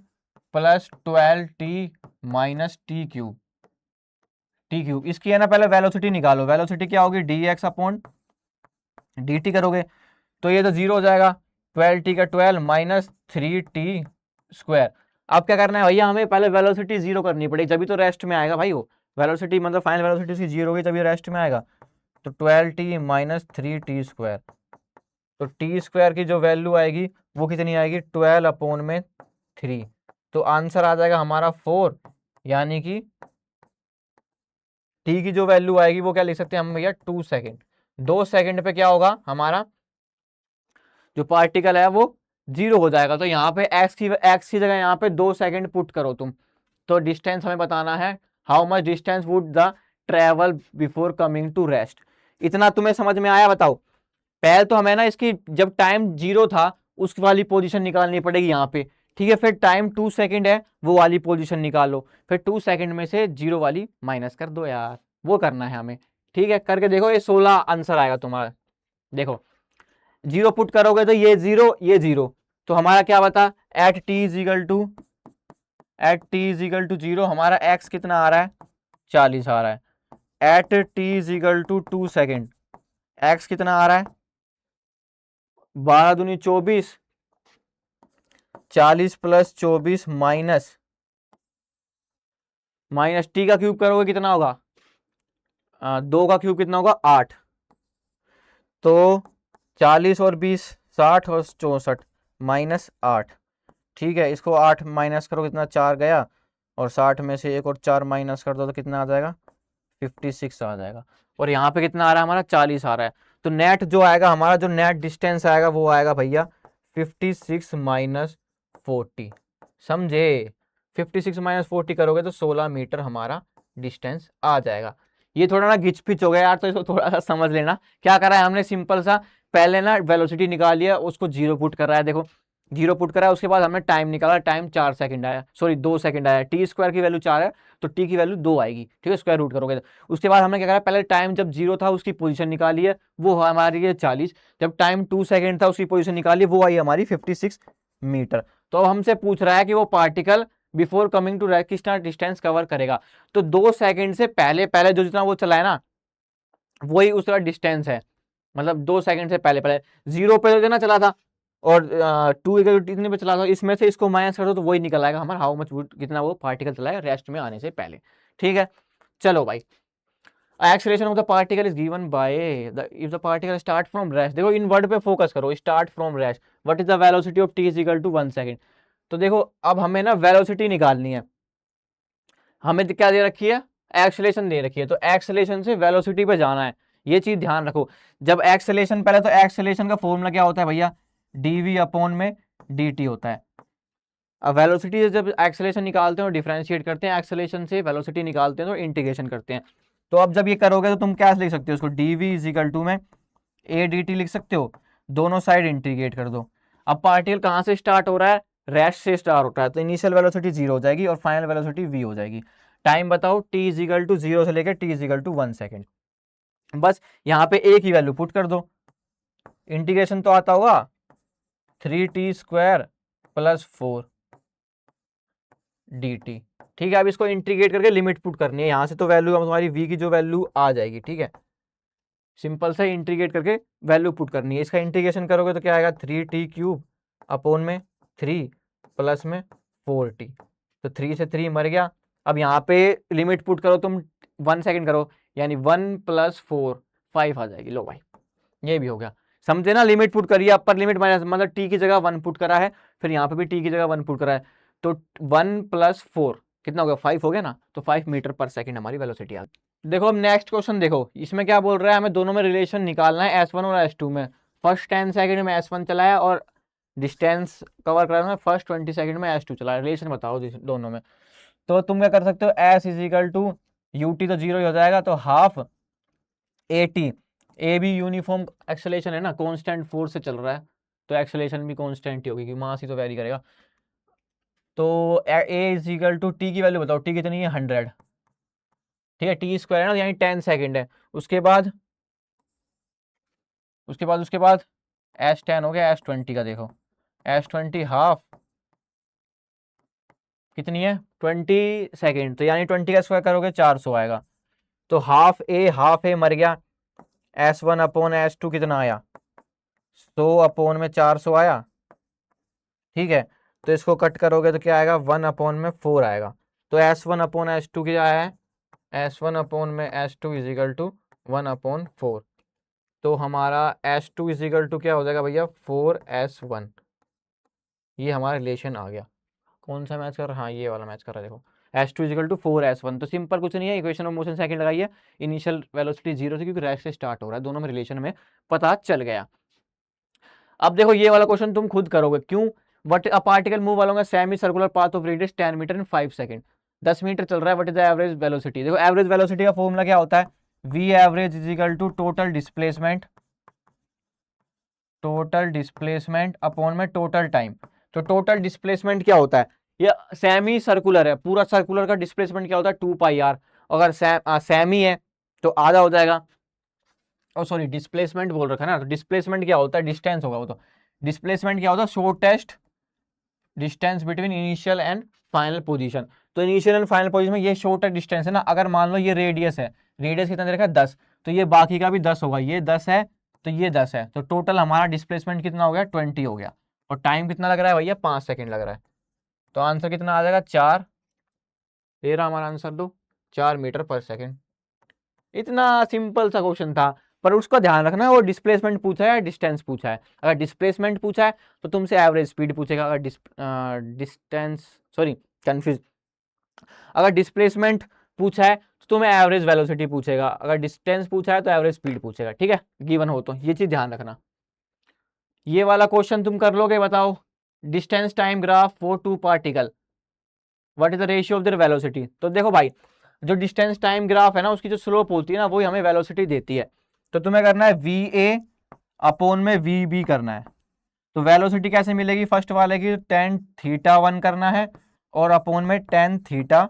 plus 12t minus T cube, इसकी है ना पहले वेलोसिटी निकालो। वेलोसिटी क्या होगी, dx अपॉन dt करोगे तो ये तो 0 हो जाएगा, 12t का 12 माइनस 3t²। अब क्या करना है भैया, हमें पहले वेलोसिटी 0 करनी पड़ेगी, जब तो रेस्ट में आएगा भाई वो। वेलोसिटी मतलब फाइनल वेलोसिटी उसकी 0 होगी तभी रेस्ट में आएगा। तो 12t माइनस 3t², तो t² की जो वैल्यू आएगी वो कितनी आएगी, 12 अपॉन में 3। तो आंसर आ जाएगा हमारा 4, यानी कि t की जो वैल्यू आएगी वो क्या लिख सकते हैं हम भैया, 2 सेकेंड। 2 सेकेंड पे क्या होगा, हमारा जो पार्टिकल है वो 0 हो जाएगा। तो यहाँ पे x की जगह यहाँ पे 2 सेकेंड पुट करो तुम। तो डिस्टेंस हमें बताना है how much distance would the travel before coming to rest. इतना तुम्हें समझ में आया? बताओ। पहले तो हमें ना इसकी जब टाइम 0 था उस वाली पोजीशन निकालनी पड़ेगी यहाँ पे, ठीक है। फिर टाइम 2 सेकंड है, वो वाली पोजीशन निकालो, फिर 2 सेकंड में से 0 वाली माइनस कर दो यार, वो करना है हमें, ठीक है। करके देखो, ये 16 आंसर आएगा तुम्हारा। देखो 0 पुट करोगे तो ये 0 ये 0, तो हमारा क्या बता, at T is equal to 0 हमारा एक्स कितना आ रहा है, 40 आ रहा है। At T is equal to 2 second X कितना आ रहा है, 12 दूनी 24, 40 प्लस 24 माइनस टी का क्यूब करोगे कितना होगा, 2 का क्यूब कितना होगा 8, तो 40 और 20 60 और 64 माइनस 8, ठीक है। इसको 8 माइनस करो कितना, 4 गया, और 60 में से एक और 4 माइनस कर दो तो कितना आ जाएगा, 56 आ जाएगा। और यहाँ पे कितना आ रहा है हमारा, 40 आ रहा है। तो नेट जो आएगा हमारा, जो नेट डिस्टेंस आएगा वो आएगा भैया 56 माइनस 40, समझे। 56 माइनस 40 करोगे तो 16 मीटर हमारा डिस्टेंस आ जाएगा। ये थोड़ा ना घिच पिच हो गया यार, तो इसको थोड़ा सा समझ लेना। क्या करा है हमने, सिंपल सा पहले ना वेलोसिटी निकाल लिया, उसको 0 पुट कर रहा है, देखो 0 पुट करा है। उसके बाद हमने टाइम निकाला, टाइम 4 सेकंड आया, सॉरी 2 सेकंड आया। टी स्क्वायर की वैल्यू 4 है तो टी की वैल्यू 2 आएगी, ठीक है, स्क्वायर रूट करोगे तो। उसके बाद हमने क्या करा, पहले टाइम जब 0 था उसकी पोजीशन निकाली है, वो हमारी है 40। जब टाइम 2 सेकंड था उसकी पोजीशन निकाली, वो आई हमारी 56 मीटर। तो अब हमसे पूछ रहा है कि वो particle before coming to rest कितना डिस्टेंस कवर करेगा। तो 2 सेकंड से पहले पहले जो जितना वो चला है ना, वही उसका डिस्टेंस है। मतलब 2 सेकंड से पहले पहले 0 पे जो ना चला था, और 2 इतने पे चला था, इसमें से इसको माइनस कर दो तो वही निकल आएगा हमारा हाउ मच कितना वो पार्टिकल चला है रेस्ट में आने से पहले, ठीक है। चलो भाई, acceleration of the particle is given by if the particle start from rest. देखो इन वर्ड पे फोकस करो, start from rest, what is the velocity of t is equal to 1 second. तो देखो अब हमें ना वेलोसिटी निकालनी है, हमें क्या दे रखी है, एक्सेलरेशन दे रखी है, तो एक्सेलरेशन से वेलोसिटी पे जाना है, ये चीज ध्यान रखो। जब एक्सेलरेशन, पहले तो एक्सेलरेशन का फॉर्मूला क्या होता है भैया, डीवी अपॉन में dt होता है। अब वेलोसिटी से जब एक्सेलरेशन निकालते हैं और डिफरेंशिएट करते हैं, एक्सेलरेशन से वेलोसिटी निकालते हैं तो इंटीग्रेशन करते हैं। तो अब जब ये करोगे तो तुम क्या लिख सकते हो, उसको dv इज इक्वल टू में a dt लिख सकते हो, दोनों साइड इंटीग्रेट कर दो। अब पार्टिकल कहाँ से स्टार्ट हो रहा है, रेस्ट से स्टार्ट होता है, तो इनिशियल वेलोसिटी 0 हो जाएगी और फाइनल वेलोसिटी v हो जाएगी। टाइम बताओ, t इज इक्वल टू 0 से लेकर t is equal to 1 second. बस यहाँ पे a की वैल्यू पुट कर दो, इंटीग्रेशन तो आता होगा 3t स्क्वायर प्लस 4 dt, ठीक है। अब इसको इंटीग्रेट करके लिमिट पुट करनी है, यहाँ से तो वैल्यू हमारी v की जो वैल्यू आ जाएगी, ठीक है। सिंपल से इंटीग्रेट करके वैल्यू पुट करनी है। इसका इंटीग्रेशन करोगे तो क्या आएगा, 3t क्यूब अपॉन में 3 प्लस में 4t, तो 3 से 3 मर गया। अब यहाँ पे लिमिट पुट करो तुम 1 सेकंड करो, यानी 1 प्लस 4 5 आ जाएगी। लो भाई ये भी हो गया, समझे ना। लिमिट पुट करिए, अपर लिमिट माइनस, मतलब टी की जगह 1 पुट करा है, फिर यहाँ पे भी टी की जगह 1 पुट करा है, तो 1 प्लस 4 कितना हो गया, 5 हो गया ना। तो 5 मीटर पर सेकंड हमारी वेलोसिटी आ गई। देखो अब नेक्स्ट क्वेश्चन देखो, इसमें क्या बोल रहा है, हमें दोनों में रिलेशन निकालना है S1 और S2 में। फर्स्ट 10 सेकंड में S1 चलाया और डिस्टेंस कवर कराना है, फर्स्ट 20 सेकंड में S2 चलाया, रिलेशन बताओ दोनों में। तो तुम क्या कर सकते हो, S is equal to ut तो 0 ही हो जाएगा, तो हाफ at, ए भी यूनिफॉर्म एक्सेलरेशन है ना, कांस्टेंट फोर्स से चल रहा है, तो एक्सेलरेशन भी कांस्टेंट ही होगी क्योंकि मास ही तो वेरी करेगा। तो ए इज इक्वल टू टी की वैल्यू बताओ, टी कितनी है 100, ठीक है, टी स्क्वायर है ना, यानी 10 सेकंड है। उसके बाद S10 हो गया, S20 का देखो, S20 हाफ कितनी है 20 सेकंड, तो यानी 20 का स्क्वायर करोगे 400 आएगा। तो हाफ ए मर गया, S1 अपॉन S2 कितना आया, 100 अपॉन में 400 आया, ठीक है। तो इसको कट करोगे तो क्या आएगा, 1 अपॉन में 4 आएगा। तो S1 अपॉन S2 क्या आया है, S1 अपॉन में S2 is equal to 1 upon 4, तो हमारा S2 इज इक्वल टू क्या हो जाएगा भैया 4S1। ये हमारा रिलेशन आ गया। कौन सा मैच कर रहा है, हाँ ये वाला मैच कर रहा है, देखो S2 is equal to 4S1। तो सिंपल कुछ नहीं है, इक्वेशन ऑफ मोशन सेकंड लगाइए, इनिशियल वेलोसिटी 0 से, क्योंकि रेस्ट से स्टार्ट हो रहा है, दोनों में रिलेशन में पता चल गया। अब देखो ये वाला क्वेश्चन तुम खुद करोगे, क्यों, what a particle move along a semi circular path of radius 10 meter in 5 second. 10 meter चल रहा है, what is the average velocity. देखो एवरेज वेलोसिटी का फॉर्मूला क्या होता है, v average is equal to total displacement upon में total time. तो टोटल डिस्प्लेसमेंट क्या होता है, ये सेमी सर्कुलर है, पूरा सर्कुलर का डिस्प्लेसमेंट क्या होता है 2πr। अगर सेमी है तो आधा हो जाएगा, और सॉरी डिस्प्लेसमेंट बोल रखा है ना, तो डिस्प्लेसमेंट क्या होता है, डिस्टेंस होगा वो। तो डिस्प्लेसमेंट क्या होता है, shortest distance between initial and final position. तो इनिशियल एंड फाइनल पोजीशन में ये शॉर्टेस्ट डिस्टेंस है ना। अगर मान लो ये रेडियस है, रेडियस कितना दे रखा है 10, तो ये बाकी का भी 10 होगा, ये 10 है तो ये 10 है, तो टोटल हमारा डिस्प्लेसमेंट कितना हो गया 20 हो गया। और टाइम कितना लग रहा है भैया 5 सेकेंड लग रहा है। तो आंसर कितना आ जाएगा 4, ये रहा हमारा आंसर, लो 4 मीटर पर सेकेंड। इतना सिंपल सा क्वेश्चन था, पर उसका ध्यान रखना वो डिस्प्लेसमेंट पूछा है या डिस्टेंस पूछा है। अगर डिस्प्लेसमेंट पूछा है तो तुमसे एवरेज स्पीड पूछेगा, अगर डिस्टेंस सॉरी कंफ्यूज, अगर डिस्प्लेसमेंट पूछा है तो तुम्हें एवरेज वेलोसिटी पूछेगा, अगर डिस्टेंस पूछा है तो एवरेज स्पीड पूछेगा, ठीक है, गिवन हो तो ये चीज ध्यान रखना। ये वाला क्वेश्चन तुम कर लोगे, बताओ distance time graph for two particle, what is the ratio of their velocity. तो देखो भाई, जो डिस्टेंस टाइम ग्राफ है ना, उसकी जो स्लोप होती है ना, वही हमें वेलोसिटी देती है। तो तुम्हें करना है वी ए अपॉन में वी बी करना है। तो वेलोसिटी कैसे मिलेगी, फर्स्ट वाले की टेन थीटा 1 करना है और अपॉन में टेन थीटा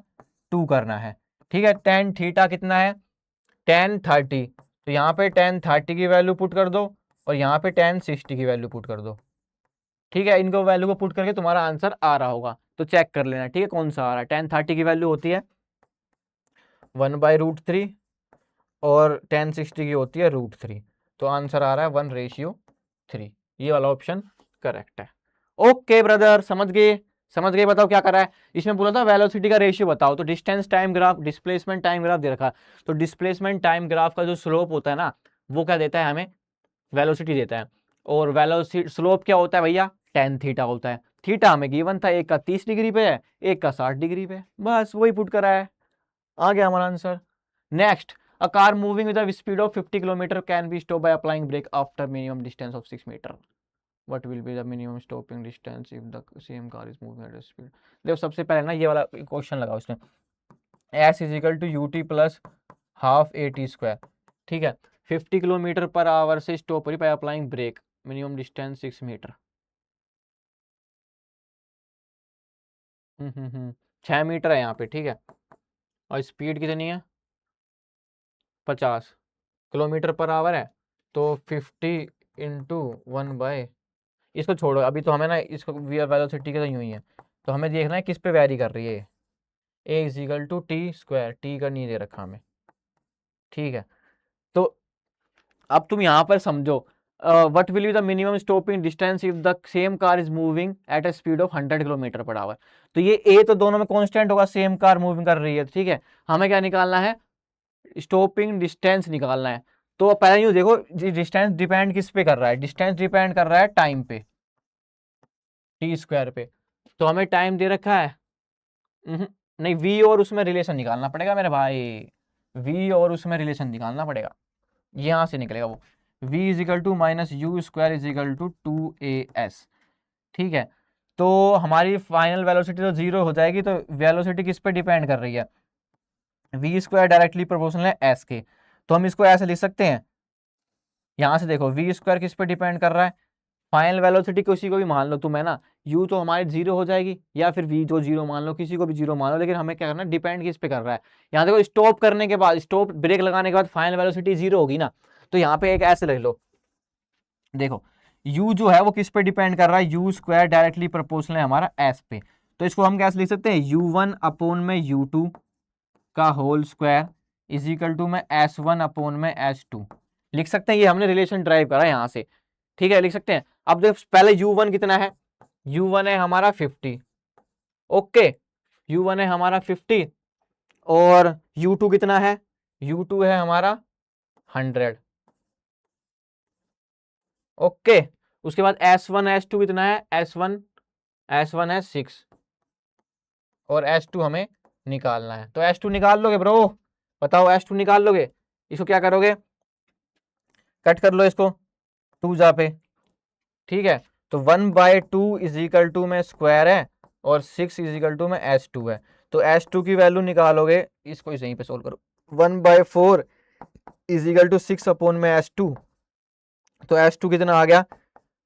2 करना है, ठीक है। टेन थीटा कितना है 1030, तो यहाँ पे 1030 की वैल्यू पुट कर दो और यहाँ पे 1060 की वैल्यू पुट कर दो, ठीक है। इनको वैल्यू को पुट करके तुम्हारा आंसर आ रहा होगा, तो चेक कर लेना, ठीक है, कौन सा आ रहा है। 1030 की वैल्यू होती है 1/√3 और 1060 की होती है √3, तो आंसर आ रहा है 1:3। ये वाला ऑप्शन करेक्ट है। ओके ब्रदर, समझ गए, बताओ क्या करा है। इसमें बोला था वेलोसिटी का रेशियो बताओ, तो distance time graph, displacement time graph दे रखा है। तो डिस्प्लेसमेंट टाइम ग्राफ का जो स्लोप होता है ना, वो क्या देता है हमें, वेलोसिटी देता है। और वेलोसिटी स्लोप क्या होता है भैया, टेन थीटा होता है। थीटा हमें गिवन था, एक का 30 डिग्री पे है, एक का 60 डिग्री पे, बस वही पुट करा है, आ गया हमारा answer. Next, a car moving with a speed of 50 km can be stopped by applying brake after minimum distance of 6 meter. What will be the minimum stopping distance if the same car is moving at a speed? देखो सबसे पहले ना ये वाला question लगाओ इसमें, s is equal to u t plus half a t square, ठीक है। 50 किलोमीटर पर आवर से स्टॉप हो रही by applying brake, minimum distance 6 मीटर। 6 मीटर है यहाँ पे, ठीक है, और स्पीड कितनी है 50 किलोमीटर पर आवर है, तो 50 इंटू 1/, इसको छोड़ो अभी, तो हमें ना इसको वेलोसिटी के तो यूं ही है, तो हमें देखना है किस पे वैरी कर रही है। A is equal to t square, t का नहीं दे रखा हमें, ठीक है। तो अब तुम यहाँ पर समझो, what will be the minimum stopping distance if the same car is moving at a speed of 100 kilometre per our. तो ये ए तो दोनों में कांस्टेंट होगा, सेम कार मूविंग कर रही है, ठीक है। हमें क्या निकालना है, स्टॉपिंग डिस्टेंस निकालना है। तो पहले यूं देखो, डिस्टेंस डिपेंड किस पे कर रहा है, डिस्टेंस डिपेंड कर रहा है टाइम पे, टी स्क्वायर पे। तो हमें टाइम दे रखा है, नहीं, वी और उसमें रिलेशन निकालना पड़ेगा मेरे भाई, वी और उसमें रिलेशन निकालना पड़ेगा, यहां से निकलेगा वो, v is equal to minus you square is equal to 2as, ठीक है। तो हमारी फाइनल वेलोसिटी तो जीरो हो जाएगी, तो वेलोसिटी किस पे डिपेंड कर रही है, वी स्क्वायर डायरेक्टली प्रोपोर्शनल है एस के। तो हम इसको ऐसे लिख सकते हैं, यहां से देखो वी स्क्वायर किस पे डिपेंड कर रहा है, फाइनल वेलोसिटी किसी को भी मान लो तुम, है ना, u तो हमारी जीरो हो जाएगी, या फिर v तो जीरो मान लो, किसी को भी जीरो मान लो, लेकिन हमें क्या करना है, डिपेंड किस पे कर रहा है। यहाँ देखो स्टॉप करने के बाद, स्टॉप ब्रेक लगाने के बाद फाइनल वेलोसिटी जीरो होगी ना, तो यहाँ पे एक ऐसे लिख लो, देखो u जो है वो किस पे डिपेंड कर रहा है, यू स्क्वायर डायरेक्टली प्रोपोर्शनल है हमारा s पे। तो इसको हम कैसे लिख सकते हैं, u1 अपॉन में u2 का whole square is equal to में s1 अपॉन में s2 लिख सकते हैं। ये हमने रिलेशन ड्राइव करा यहाँ से, ठीक है, लिख सकते हैं। अब देखो पहले u1 कितना है, u1 है हमारा 50, ओके, u1 है हमारा 50, और u2 कितना है, u2 है हमारा 100, ओके। उसके बाद s1 s2 कितना है, s1 है 6 और s2 हमें निकालना है। तो s2 निकाल लोगे ब्रो, बताओ s2 निकाल लोगे, इसको क्या करोगे, कट कर लो इसको 2 जा पे, ठीक है। तो 1/2 इज इक्वल टू में स्क्वायर है और 6 इज इक्वल टू में s2 है, तो S2 की वैल्यू निकालोगे, इसको यहीं पे सोल्व करो, 1/4 इजिकल टू 6 अपॉन में S2, तो S2 कितना आ गया,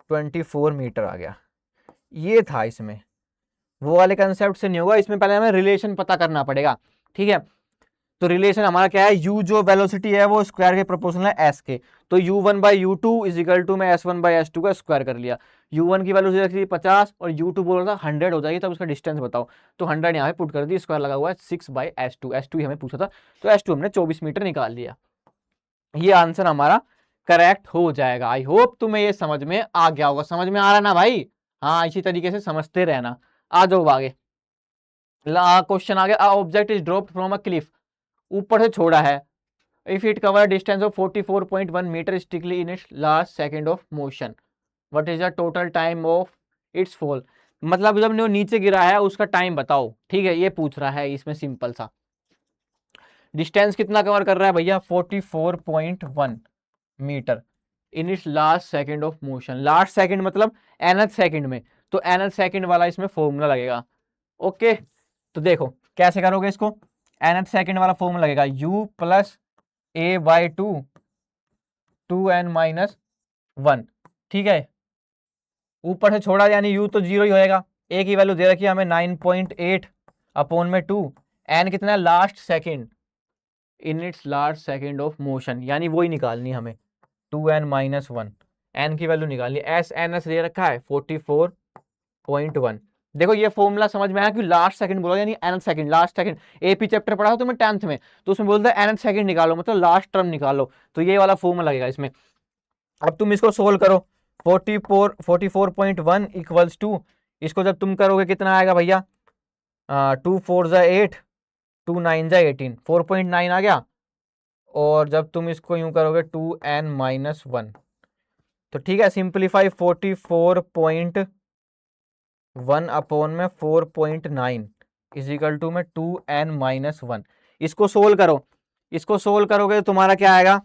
24 मीटर आ गया। ये था इसमें, वो वाले कंसेप्ट से नहीं होगा, इसमें पहले हमें रिलेशन पता करना पड़ेगा। ठीक है, तो रिलेशन हमारा क्या है, u जो वेलोसिटी है वो स्क्वायर के प्रोपोर्शनल है s के, तो u1/u2 इज इक्वल टू मैं s1/s2 का स्क्वायर कर लिया। u1 की वैल्यू रखी थी 50 और u2 बोल रहा था 100 हो जाएगी, तब उसका डिस्टेंस बताओ, तो 100 यहाँ पे पुट कर दी, स्क्वायर लगा हुआ है 6/s2, s2 हमें पूछा था, तो s2 हमने 24 मीटर निकाल लिया। ये आंसर हमारा करेक्ट हो जाएगा। आई होप तुम्हें ये समझ में आ गया होगा, समझ में आ रहा ना भाई? हाँ, इसी तरीके से समझते रहना। आ जाओ आगे, क्वेश्चन आ गया, object is dropped from a cliff, ऊपर से छोड़ा है, if it cover distance of 44.1 metre strictly in its last second of motion, what is the total time of its fall. मतलब जब वो नीचे गिरा है उसका टाइम बताओ। ठीक है, ये पूछ रहा है इसमें, सिंपल सा। डिस्टेंस कितना कवर कर रहा है भैया, 44.1 meter in its last second of motion. Last second मतलब nth सेकंड में, तो nth सेकंड वाला इसमें फॉर्मूला लगेगा। ओके, तो देखो कैसे करोगे इसको, nth सेकंड वाला फॉर्मूला लगेगा u प्लस a/2 2n-1। ठीक है, ऊपर से छोड़ा यानी u तो 0 ही होएगा, a की वैल्यू दे रखी है हमें 9.8 अपॉन में 2, n कितना है, last second, in its last second of motion, यानी वही निकालनी है हमें, 2n-1, n की वैल्यू निकालनी है, SNS दे रखा है 44.1। देखो ये फॉर्मूला समझ में आया कि लास्ट सेकंड बोला, यानी nth second, last second. AP chapter पढ़ा हो तुम्हें 10th में, तो उसमें बोलता है nth सेकंड निकालो, मतलब लास्ट टर्म निकालो, तो ये वाला फॉर्मूला लगेगा इसमें। अब तुम इसको सोल्व करो, 44.1 इक्वल्स टू, इसको जब तुम करोगे कितना आएगा भैया, 2 4 जा 8, 2 9 जा 18, 4.9 आ गया। और जब तुम इसको यूं करोगे 2n-1, तो ठीक है, सिंप्लीफाई 44.1 अपॉन में 4.9 इजिकल टू में 2n-1। इसको सोल्व करो, इसको सोल्व करोगे तो तुम्हारा क्या आएगा,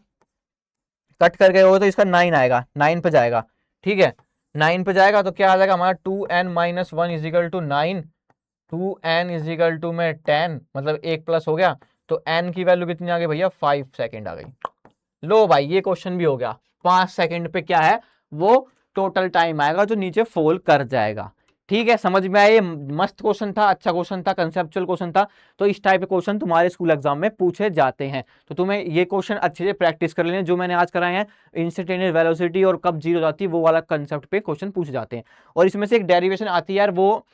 कट करके हो तो इसका 9 आएगा, 9 पे जाएगा। ठीक है, 9 पे जाएगा तो क्या आ जाएगा हमारा 2n-1 is equal to 9, 2n is equal to में 10, मतलब 1 प्लस हो गया, तो n की वैल्यू कितनी आ गई भैया, 5 सेकंड आ गई। लो भाई, ये क्वेश्चन भी हो गया, 5 सेकंड पे क्या है, वो टोटल टाइम आएगा जो नीचे फॉल कर जाएगा। ठीक है, समझ में आया? ये मस्त क्वेश्चन था, अच्छा क्वेश्चन था, कंसेप्चुअल क्वेश्चन था। तो इस टाइप के क्वेश्चन तुम्हारे स्कूल एग्जाम में पूछे जाते हैं, तो तुम्हें ये क्वेश्चन अच्छे से प्रैक्टिस कर लेने, जो मैंने आज कराए हैं, इंस्टेंटेनियस वेलोसिटी और कब जीरो जाती है, वो वाला कंसेप्ट पे क्वेश्चन पूछे जाते हैं। और इसमें से एक डेरिवेशन आती है यार, वो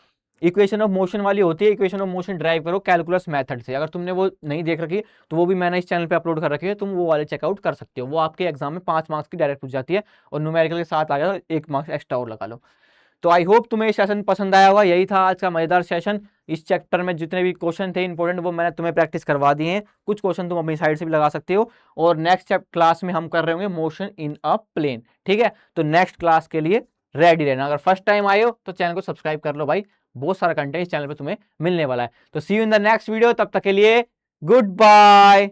इक्वेशन ऑफ मोशन वाली होती है, इक्वेशन ऑफ मोशन ड्राइव करो कैलकुलस मेथड से। अगर तुमने वो नहीं देख रखी तो वो भी मैंने इस चैनल पे अपलोड कर रखी है, तुम वो वाले चेकआउट कर सकते हो। वो आपके एग्जाम में 5 मार्क्स की डायरेक्ट पूछ जाती है, और न्यूमेरिकल के साथ आ गया 1 मार्क्स एक्स्ट्रा और लगा लो। तो आई होप तुम्हें सेशन पसंद आया होगा। यही था आज का मजेदार सेशन। इस चैप्टर में जितने भी क्वेश्चन थे इंपॉर्टेंट, वो मैंने तुम्हें प्रैक्टिस करवा दिए हैं। कुछ क्वेश्चन तुम अपनी साइड से भी लगा सकते हो। और नेक्स्ट क्लास में हम कर रहे होंगे मोशन इन अ प्लेन। ठीक है, तो नेक्स्ट क्लास के लिए रेडी रहना। अगर फर्स्ट टाइम आए हो तो चैनल को सब्सक्राइब कर लो भाई, बहुत सारा कंटेंट इस चैनल पे तुम्हें मिलने वाला है। तो see you in the next video, तब तक के लिए गुड बाय।